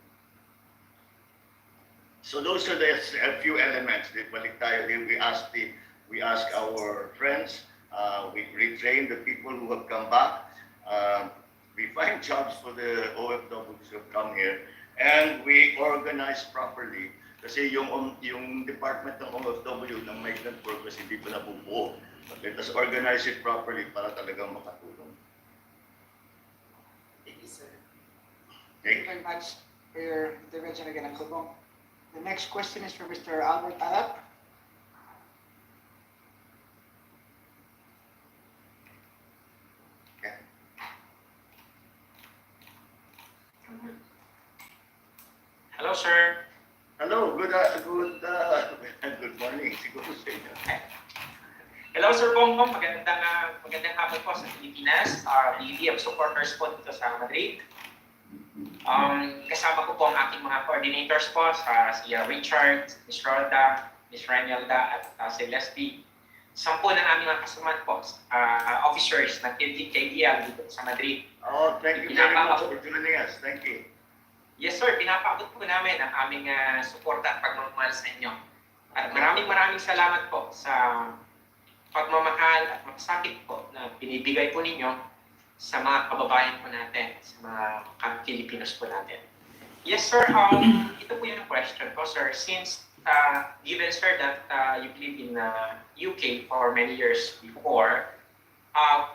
So those are the a few elements. Balik tayo, we ask our friends. We retrain the people who have come back. We find jobs for the OFWs who have come here, and we organize properly. Kasi yung department ng OFW ng migrant workers hindi pa nabubuo. Let us organize it properly para talagang makatulong. Thank you, sir. Okay. Thank you very much for your intervention again, Uncle Bong. The next question is for Mr. Albert Alap. Hello, sir. Hello, good morning. Siguro sa inyo. Hello, Sir Bongbong. Magandang hapon po sa Pilipinas. BBM supporters po dito sa Madrid. Kasama ko po ang aking mga coordinators po, si Richard, Ms. Rhoda, Ms. Renelda, at si Leslie. 10 ng aming mga kasama po, officers ng KDL dito sa Madrid. Oh, thank you very much for joining us. Thank you. Yes, sir. Pinapaabot po namin ang aming suporta at pagmamahal sa inyo. At maraming salamat po sa pagmamahal at magsakit po na binibigay po ninyo sa mga kababayan po natin, sa mga Pilipinos po natin. Yes, sir. Ito po yung question ko, sir. Since, given, sir, that you've lived in UK for many years before,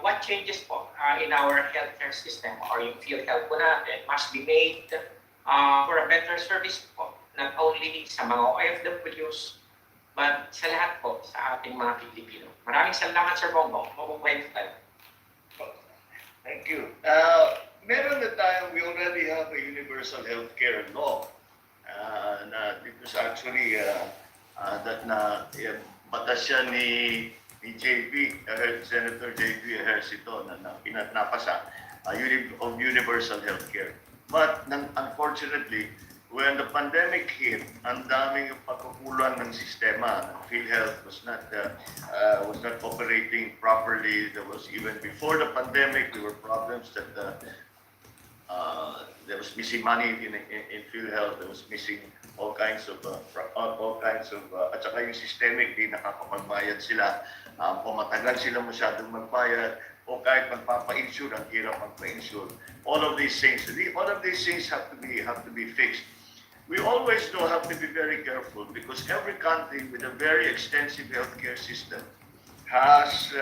what changes po in our healthcare system or yung field health po natin must be made for a better service po, not only sa mga OFWs, but sa lahat po sa ating mga Pilipino. Maraming salamat, Sir Bongbong. Mabubuhay tayo. Thank you. Meron na tayo, we already have a universal healthcare law. It was actually batas siya ni JB, Senator JB Ejercito na napasa of universal healthcare. But unfortunately, when the pandemic hit, ang daming pagkukulang ng sistema. PhilHealth was not operating properly. There was, even before the pandemic, there were problems that there was missing money in PhilHealth. There was missing all kinds of at saka yung systemic, di nakakapagbayad sila. Matagal sila masyadong magbayad. O kahit magpapa-insure, ang hirap magpa-insure. All of these things have to be fixed. We always have to be very careful because every country with a very extensive healthcare system has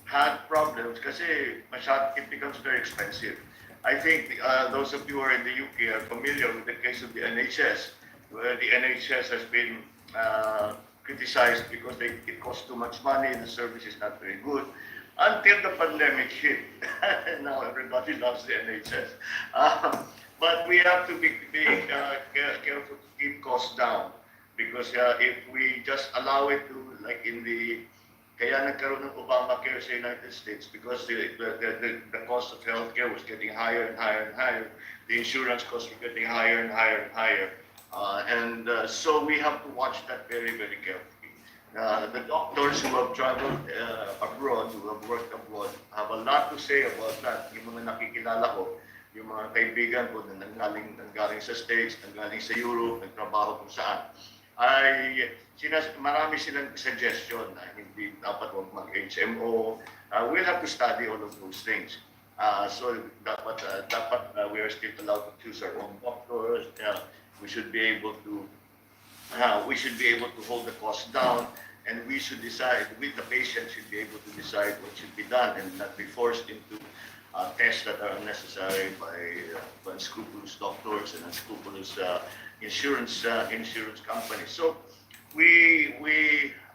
had problems kasi it becomes very expensive. I think those of you who are in the UK are familiar with the case of the NHS, where the NHS has been criticized because it costs too much money, the service is not very good. Until the pandemic hit. Now everybody loves the NHS. But we have to be careful to keep costs down because if we just allow it to, like kaya nagkaroon ng Obamacare sa United States because the cost of healthcare was getting higher and higher and higher. The insurance costs were getting higher and higher and higher. So we have to watch that very, very carefully. The doctors who have traveled abroad, who have worked abroad, have a lot to say about that. Yung mga nakikilala ko, yung mga kaibigan ko na nanggaling sa States, nanggaling sa Europe, nagtrabaho kung saan, marami silang suggestion na hindi dapat huwag mag-HMO. We'll have to study all of those things. So dapat we are still allowed to choose our own doctors. We should be able to hold the cost down. and we should decide, the patient should be able to decide what should be done and not be forced into tests that are unnecessary by unscrupulous doctors and unscrupulous insurance companies. So we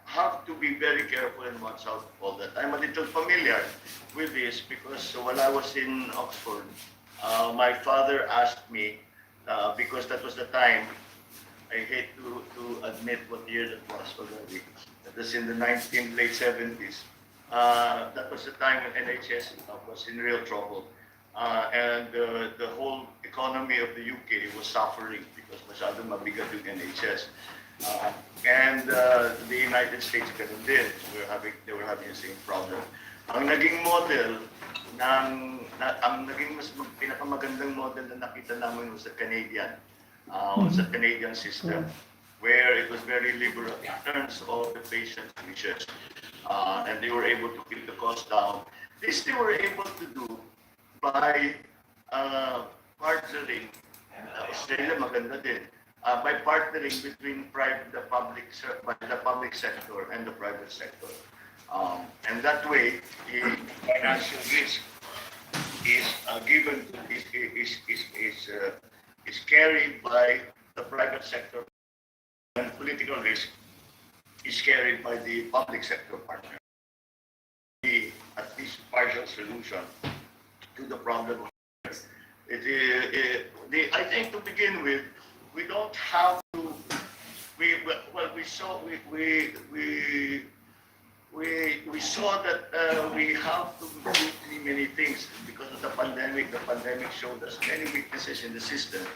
have to be very careful and watch out for all that. I'm a little familiar with this because while I was in Oxford, my father asked me, because that was the time, I hate to admit what year that was already, that was in the late 70s. That was the time when NHS was in real trouble. And the whole economy of the UK was suffering because masyadong mabigat yung NHS. And the United States ganun din. They were having the same problem. Ang naging model ang naging pinakamagandang model na nakita namin was the Canadian system, where it was very liberal in terms of the patient's wishes, and they were able to keep the cost down. This they were able to do by partnering. Australia maganda din. By partnering between the public sector and the private sector. And that way, the financial risk is carried by the private sector, and political risk is carried by the public sector partner. At least partial solution to the problem. I think to begin with, we don't have to. We saw that we have to do many things because of the pandemic. The pandemic showed us many weaknesses in the system,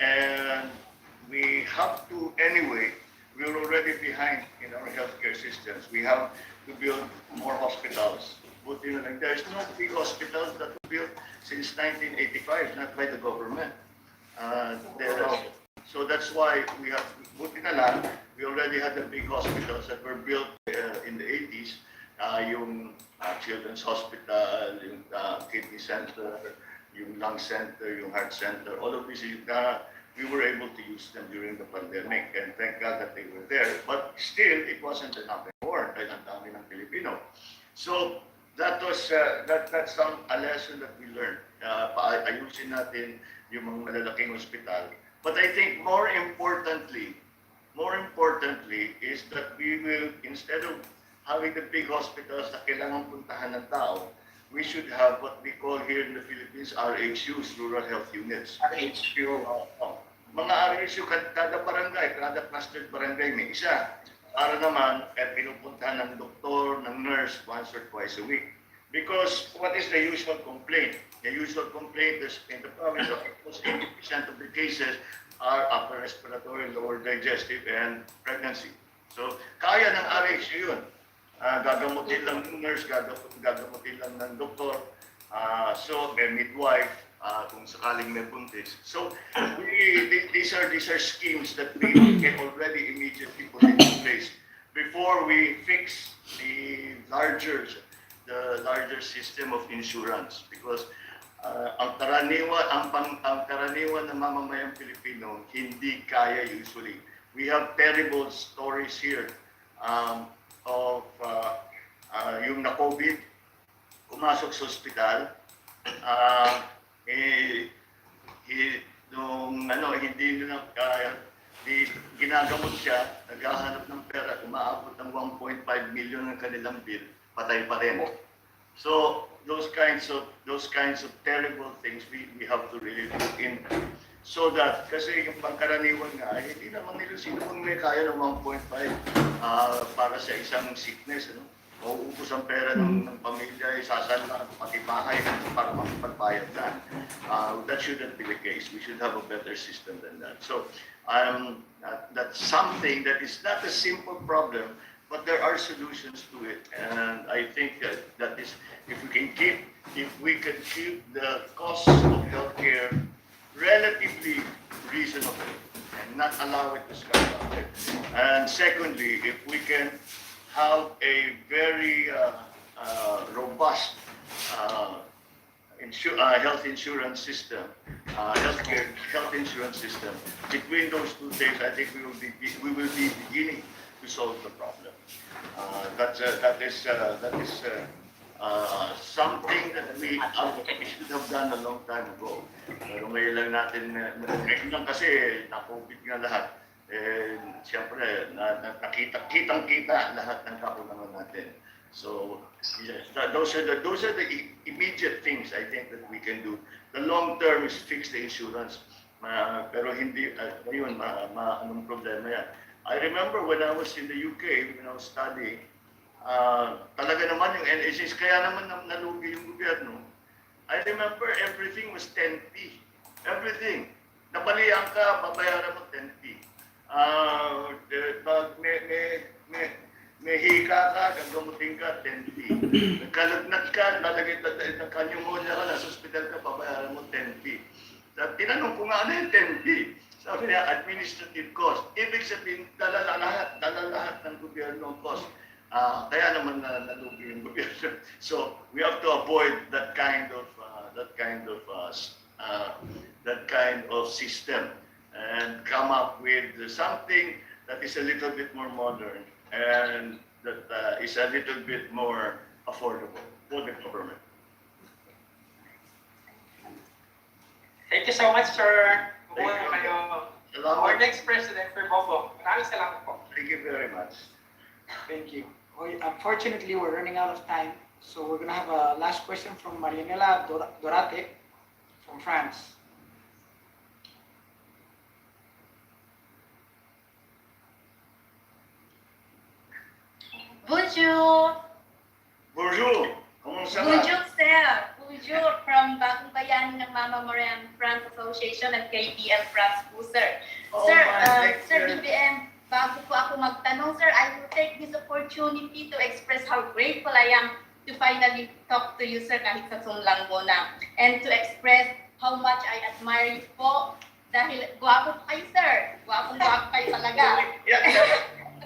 and we have to anyway. We're already behind in our healthcare systems. We have to build more hospitals. There's no big hospitals that were built since 1985, not by the government. So that's why we have buti na lang, we already had the big hospitals that were built in the 80s, yung Children's Hospital, yung Kidney Center, yung Lung Center, yung Heart Center, all of these, we were able to use them during the pandemic, and thank God that they were there. But still, it wasn't enough anymore dahil ang dami ng Pilipino. So that was that's a lesson that we learned. Ayusin natin yung mga malalaking ospital. But I think more importantly is that we will, instead of having the big hospitals na kailangan puntahan ng tao, we should have what we call here in the Philippines RHUs, Rural Health Units. RHU. Mga RHU, kada barangay, kada clustered barangay may isa. Para naman, pinupuntahan ng doktor, ng nurse once or twice a week. Because what is the usual complaint? The usual complaint is in the province of almost 80% of the cases are upper respiratory, lower digestive, and pregnancy. So, kaya ng RHU yun. Gagamutin lang ng nurse, gagamutin lang ng doktor, may midwife, kung sakaling may buntis. So, these are schemes that we can already immediately put into place before we fix the larger system of insurance, because ang karaniwan ng mamamayang Pilipino hindi kaya usually. We have terrible stories here of yung na-COVID, pumasok sa ospital, hindi nila kaya, ginagamot siya, naghahanap ng pera, umaabot ng 1.5 million ng kanilang bill, patay pa rin. So those kinds of terrible things we have to really look into. So that, kasi yung pangkaraniwan nga, hindi naman nila sino pang may kaya ng 1.5 para sa isang sickness. Mauubos ang pera ng pamilya, isasan lang pati bahay para makipagbayad na. That shouldn't be the case. We should have a better system than that. So that's something that is not a simple problem, but there are solutions to it. And I think that is, if we can keep the costs of healthcare relatively reasonable and not allow it to skyrocket. And secondly, if we can have a very robust health insurance system, health insurance system. Between those two things, I think we will be beginning to solve the problem. That is something that we should have done a long time ago. Pero ngayon lang natin, ngayon lang kasi na-COVID nga lahat. Siyempre, kitang-kita lahat ng kakulangan natin. So, yes, those are the immediate things I think that we can do. The long term is fix the insurance. Pero hindi, ngayon, anong problema yan? I remember when I was in the UK, when I was studying, talaga naman yung NHS, kaya naman nalugi yung gobyerno. I remember everything was 10p. Everything. Nabalian ka, babayaran mo 10p. May hika ka, gagamutin ka, 10p. Nagkalagnat ka, nagkanyumonya ka, nasa hospital ka, babayaran mo 10p. Tinanong ko nga ano yung 10p. Sabi niya, administrative cost. Ibig sabihin, dala lahat ng gobyerno cost. Kaya naman nalugi yung gobyerno. So we have to avoid that kind of system and come up with something that is a little bit more modern and that is a little bit more affordable for the government. Thank you so much, sir. Thank you. Kayo. Salamat. Our next president, Sir Bongbong. Maraming salamat po. Thank you very much. Thank you. Unfortunately, we're running out of time, so we're going to have a last question from Marianela Dorate from France. Bonjour. Bonjour. Comment ça va? Bonjour, sir. Bonjour from Bagong Bayani ng Mama Moran France Association at KBM France po, sir. Oh, Sir, my Sir dear. BBM, bago po ako magtanong, sir, I will take this opportunity to express how grateful I am to finally talk to you, sir, kahit sa Zoom lang muna. And to express how much I admire you po. Dahil gwapo po kayo, sir. Gwapong-gwapo kayo talaga. Yeah.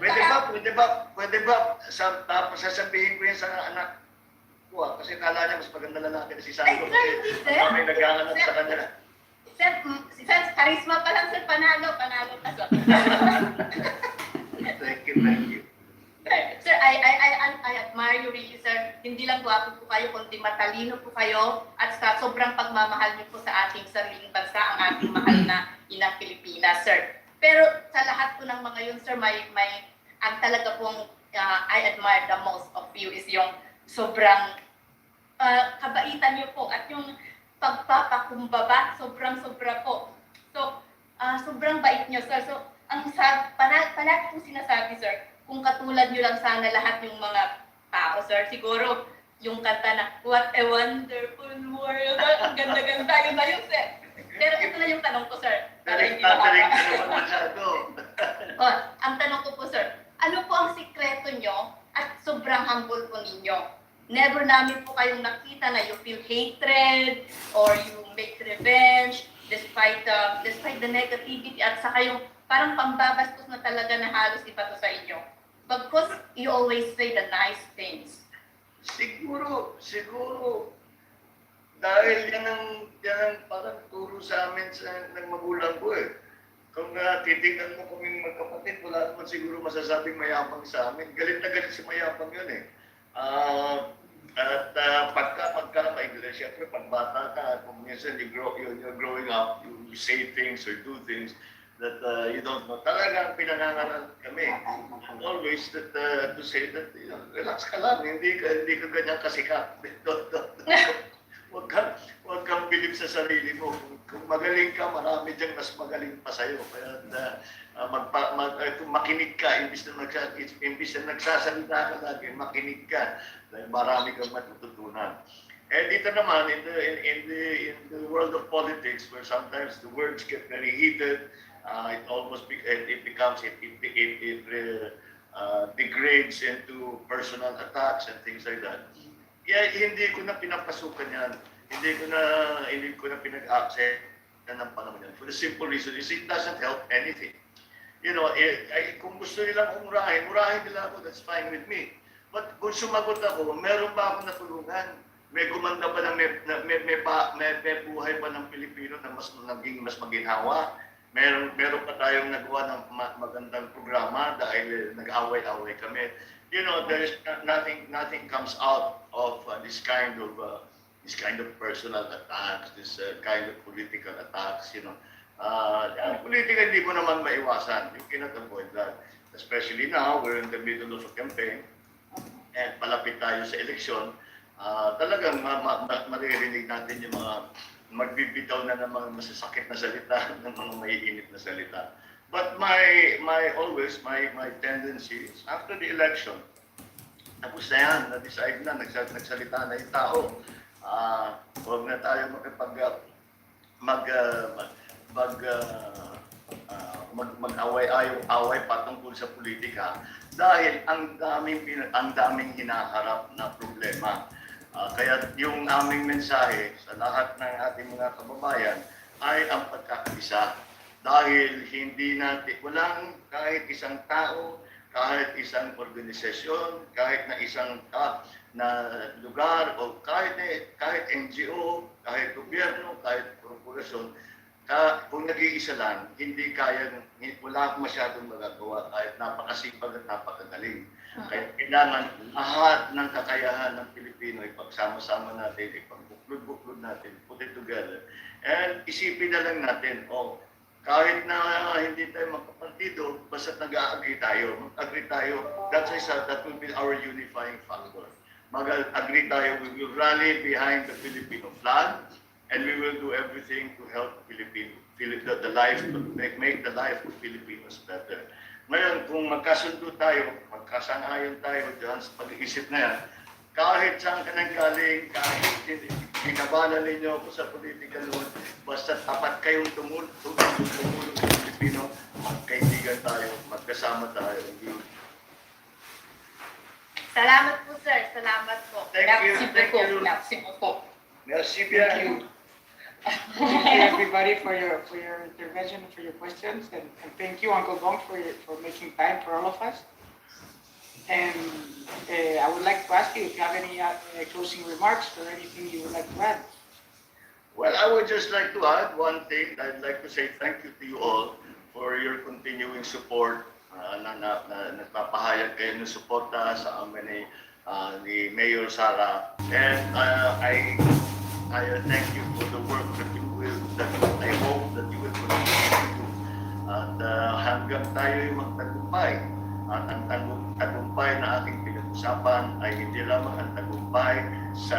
Pwede ba sasabihin ko yan sa anak ko, kasi kala niya mas maganda lalaki na si Sandro. Ay, sir, hindi, sir. May naghahanap sa kanya. Sir, charisma pa lang, sir. Panalo ka, sir. Thank you. Sir, I admire you really, sir. Hindi lang gwapo po kayo, kundi matalino po kayo at sa sobrang pagmamahal niyo po sa ating sariling bansa, ang ating mahal na inang Pilipinas, sir. Pero sa lahat po ng mga yun, sir, ang talaga pong I admire the most of you is yung sobrang kabaitan niyo po at yung pagpapakumbaba, sobrang-sobra po. So, sobrang bait niyo, sir. So, palagi po sinasabi, sir, kung katulad niyo lang sana lahat yung mga tao, sir, siguro yung kanta na, what a wonderful world, ang ganda-ganda, yun na yun, sir. Pero ito na yung tanong ko, sir. Para hindi ang tanong ko po, sir, ano po ang sikreto nyo at sobrang humble po ninyo? Never namin po kayong nakita na you feel hatred or you make revenge despite the negativity at saka yung parang pambabastos na talaga na halos ibato sa inyo. Because you always say the nice things. Siguro, dahil yan ang parang turo sa amin ng magulang ko eh. Kung titignan mo kaming magkapatid, wala naman siguro masasabing mayabang sa amin. Galit na galit si mayabang yun eh. Pagka siyempre pag bata ka, kung minsan you're growing up, you say things or do things that you don't know. Talagang pinangangaral kami. Always that to say that, relax ka lang, hindi ka ganyan kasikat. Huwag kang bilib sa sarili mo. Kung magaling ka, marami dyan mas magaling pa sa'yo. Kaya makinig ka, imbis na nagsasalita ka lagi, makinig ka. Dahil marami kang matututunan. And dito naman, in the world of politics, where sometimes the words get very heated, it degrades into personal attacks and things like that. Yeah, hindi ko na pinapasukan yan. Hindi ko na pinag-accept ng panahon yan. For the simple reason is it doesn't help anything. You know, kung gusto nilang murahin nila ako, that's fine with me. But kung sumagot ako, meron ba akong natulungan? May gumanda ba may buhay ba ng Pilipino na mas maginhawa? meron pa tayong nagawa ng magandang programa dahil nag-away-away kami. You know, there's nothing comes out of this kind of personal attacks, this kind of political attacks, you know. Politika hindi mo naman maiwasan. You cannot avoid that. Especially now, we're in the middle of a campaign and palapit tayo sa eleksyon. Talagang maririnig natin yung mga magbibitaw na ng mga masasakit na salita, ng mga maiinit na salita. But my tendency is after the election, tapos na yan, na-decide na, nagsalita na yung tao. Huwag na tayo mag-away patungkol sa politika dahil ang daming hinaharap na problema. Kaya yung aming mensahe sa lahat ng ating mga kababayan ay ang pagkakaisa. Dahil walang kahit isang tao, kahit isang organisasyon, kahit na isang na lugar o kahit NGO, kahit gobyerno, kahit korporasyon, kung nag-iisa lang, wala masyadong magagawa kahit napakasipag at napakagaling. Kaya kailangan lahat ng kakayahan ng Pilipino ipagsama-sama natin, ipagbuklod-buklod natin, put it together. And isipin na lang natin, kahit na hindi tayo magkapartido, basta nag-agree tayo. Mag-agree tayo, that will be our unifying factor. Mag-agree tayo, we will rally behind the Filipino flag, and we will do everything to help make the life of Filipinos better. Ngayon, kung magkasundo tayo, magkasanayan tayo dyan sa pag-iisip na yan, kahit saan ka nang galing, kahit kinabala ninyo ako sa politika noon, basta tapat kayong tumulong sa Pilipino, magkaibigan tayo, magkasama tayo. Salamat po, sir. Salamat po. Thank you. Merci beaucoup. Merci bien. Thank you everybody for your intervention and for your questions, and thank you Uncle Bong for making time for all of us. And I would like to ask you if you have any closing remarks or anything you would like to add. Well, I would just like to add one thing. I'd like to say thank you to you all for your continuing support. Nagpapahayag kayo ng suporta sa amin ni Mayor Sara. And I thank you for the work that I hope that you will continue to do. At hanggang tayo'y magtagumpay. At ang tagumpay na ating pinag-usapan ay hindi lamang ang tagumpay sa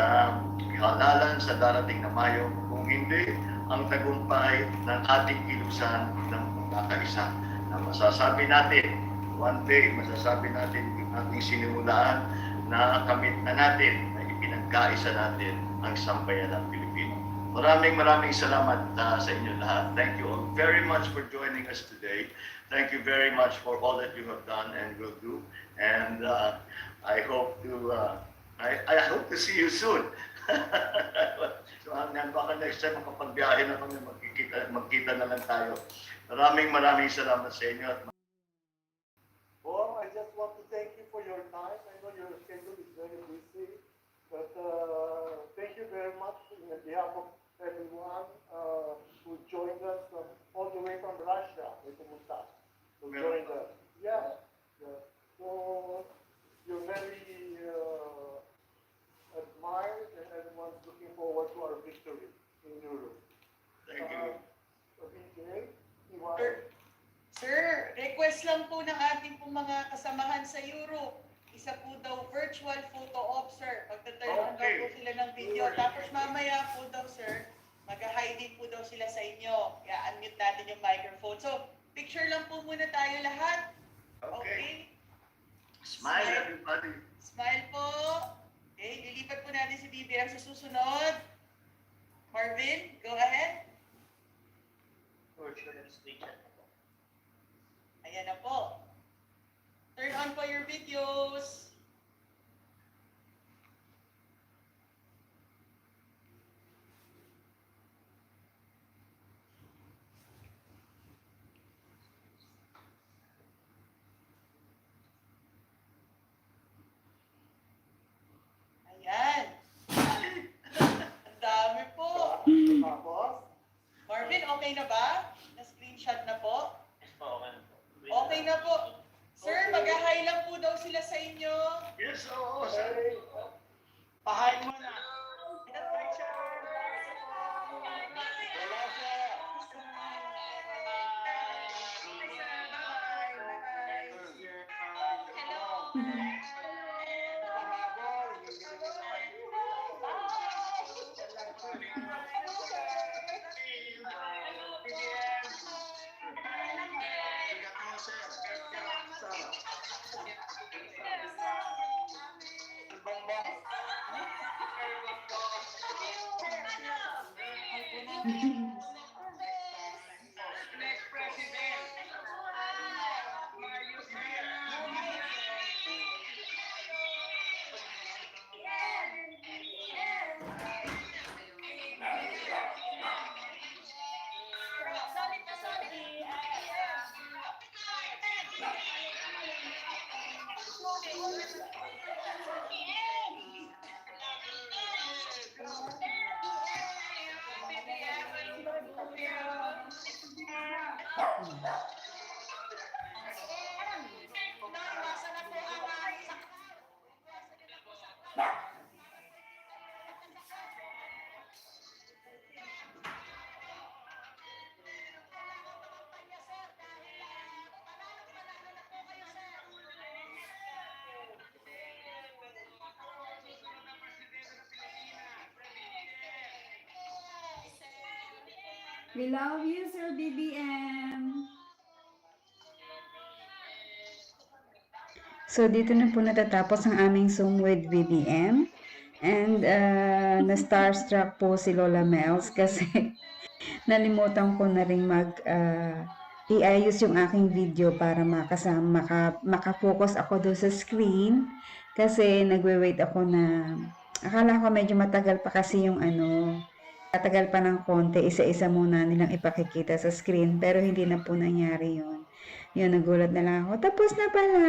halalan sa darating na Mayo, kung hindi ang tagumpay ng ating kilusan ng pagkakaisa. Na masasabi natin, one day, masasabi natin yung ating sinimulaan na kamit na natin, na ipinagkaisa natin ang sambayan ng Pilipino. Maraming salamat sa inyo lahat. Thank you all very much for joining us today. Thank you very much for all that you have done and will do. And I hope to see you soon. So baka next time makapagbiyahe na kami, magkita na lang tayo. Maraming salamat sa inyo. Well, I just want to thank you for your time. I know your schedule is very busy, but thank you very much on behalf of everyone who joined us all the way from Russia. Who joined us. Yeah. So you're very admired, and everyone's looking forward to our victory in Europe. Thank you. Sir, request lang po ng ating pong mga kasamahan sa Europe. Isa po daw virtual photo op, sir. Pagtaturn daw po sila ng video. Tapos mamaya po daw, sir, mag-hi din po daw sila sa inyo. Kaya unmute natin yung microphone. So, picture lang po muna tayo lahat. Okay? Smile everybody. Smile po. Okay, lilipat po natin si BBM sa susunod. Marvin, go ahead. Ayan na po. Turn on po your videos. Ayan. Ang dami po. Marvin, okay na ba? Na-screenshot na Mag-hi lang po daw sila sa inyo. Yes, oo, sir. Pahain mo na. Hi, sir. Wala, sir. Next president. Marius We love you, Sir BBM. So, dito na po natatapos ang aming Zoom with BBM. And, na-starstruck po si Lola Mels kasi nalimutan ko na rin iayos yung aking video para makafocus ako doon sa screen kasi nagwe-wait ako na akala ko medyo matagal pa kasi yung tatagal pa ng konti, isa-isa muna nilang ipakikita sa screen pero hindi na po nangyari yun. Yun, nagulat na lang ako. Tapos na pala.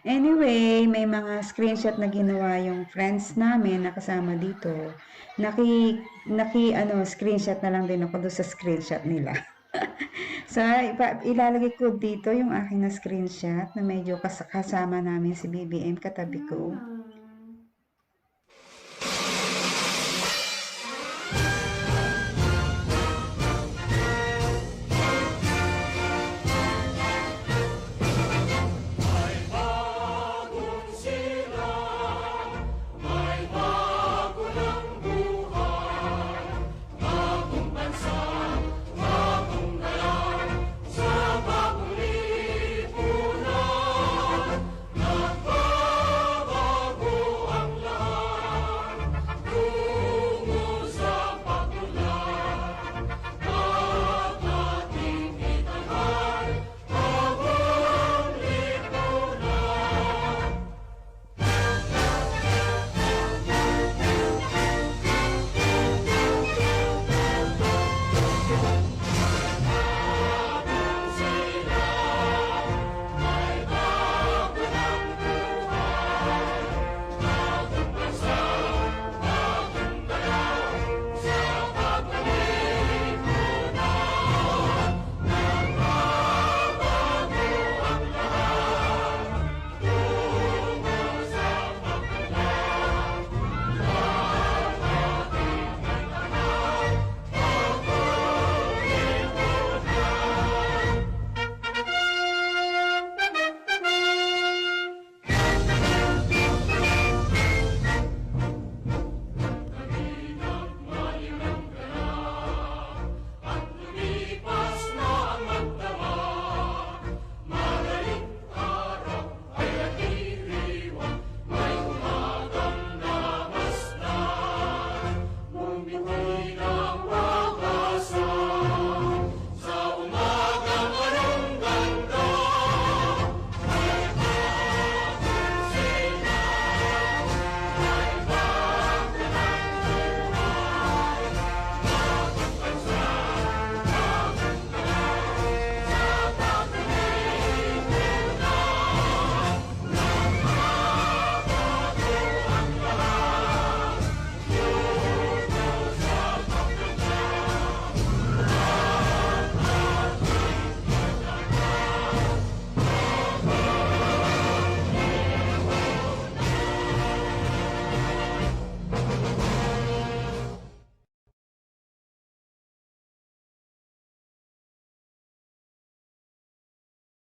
Anyway, may mga screenshot na ginawa yung friends namin na kasama dito. Screenshot na lang din ako doon sa screenshot nila. So, ilalagay ko dito yung aking na screenshot na medyo kasama namin si BBM katabi ko.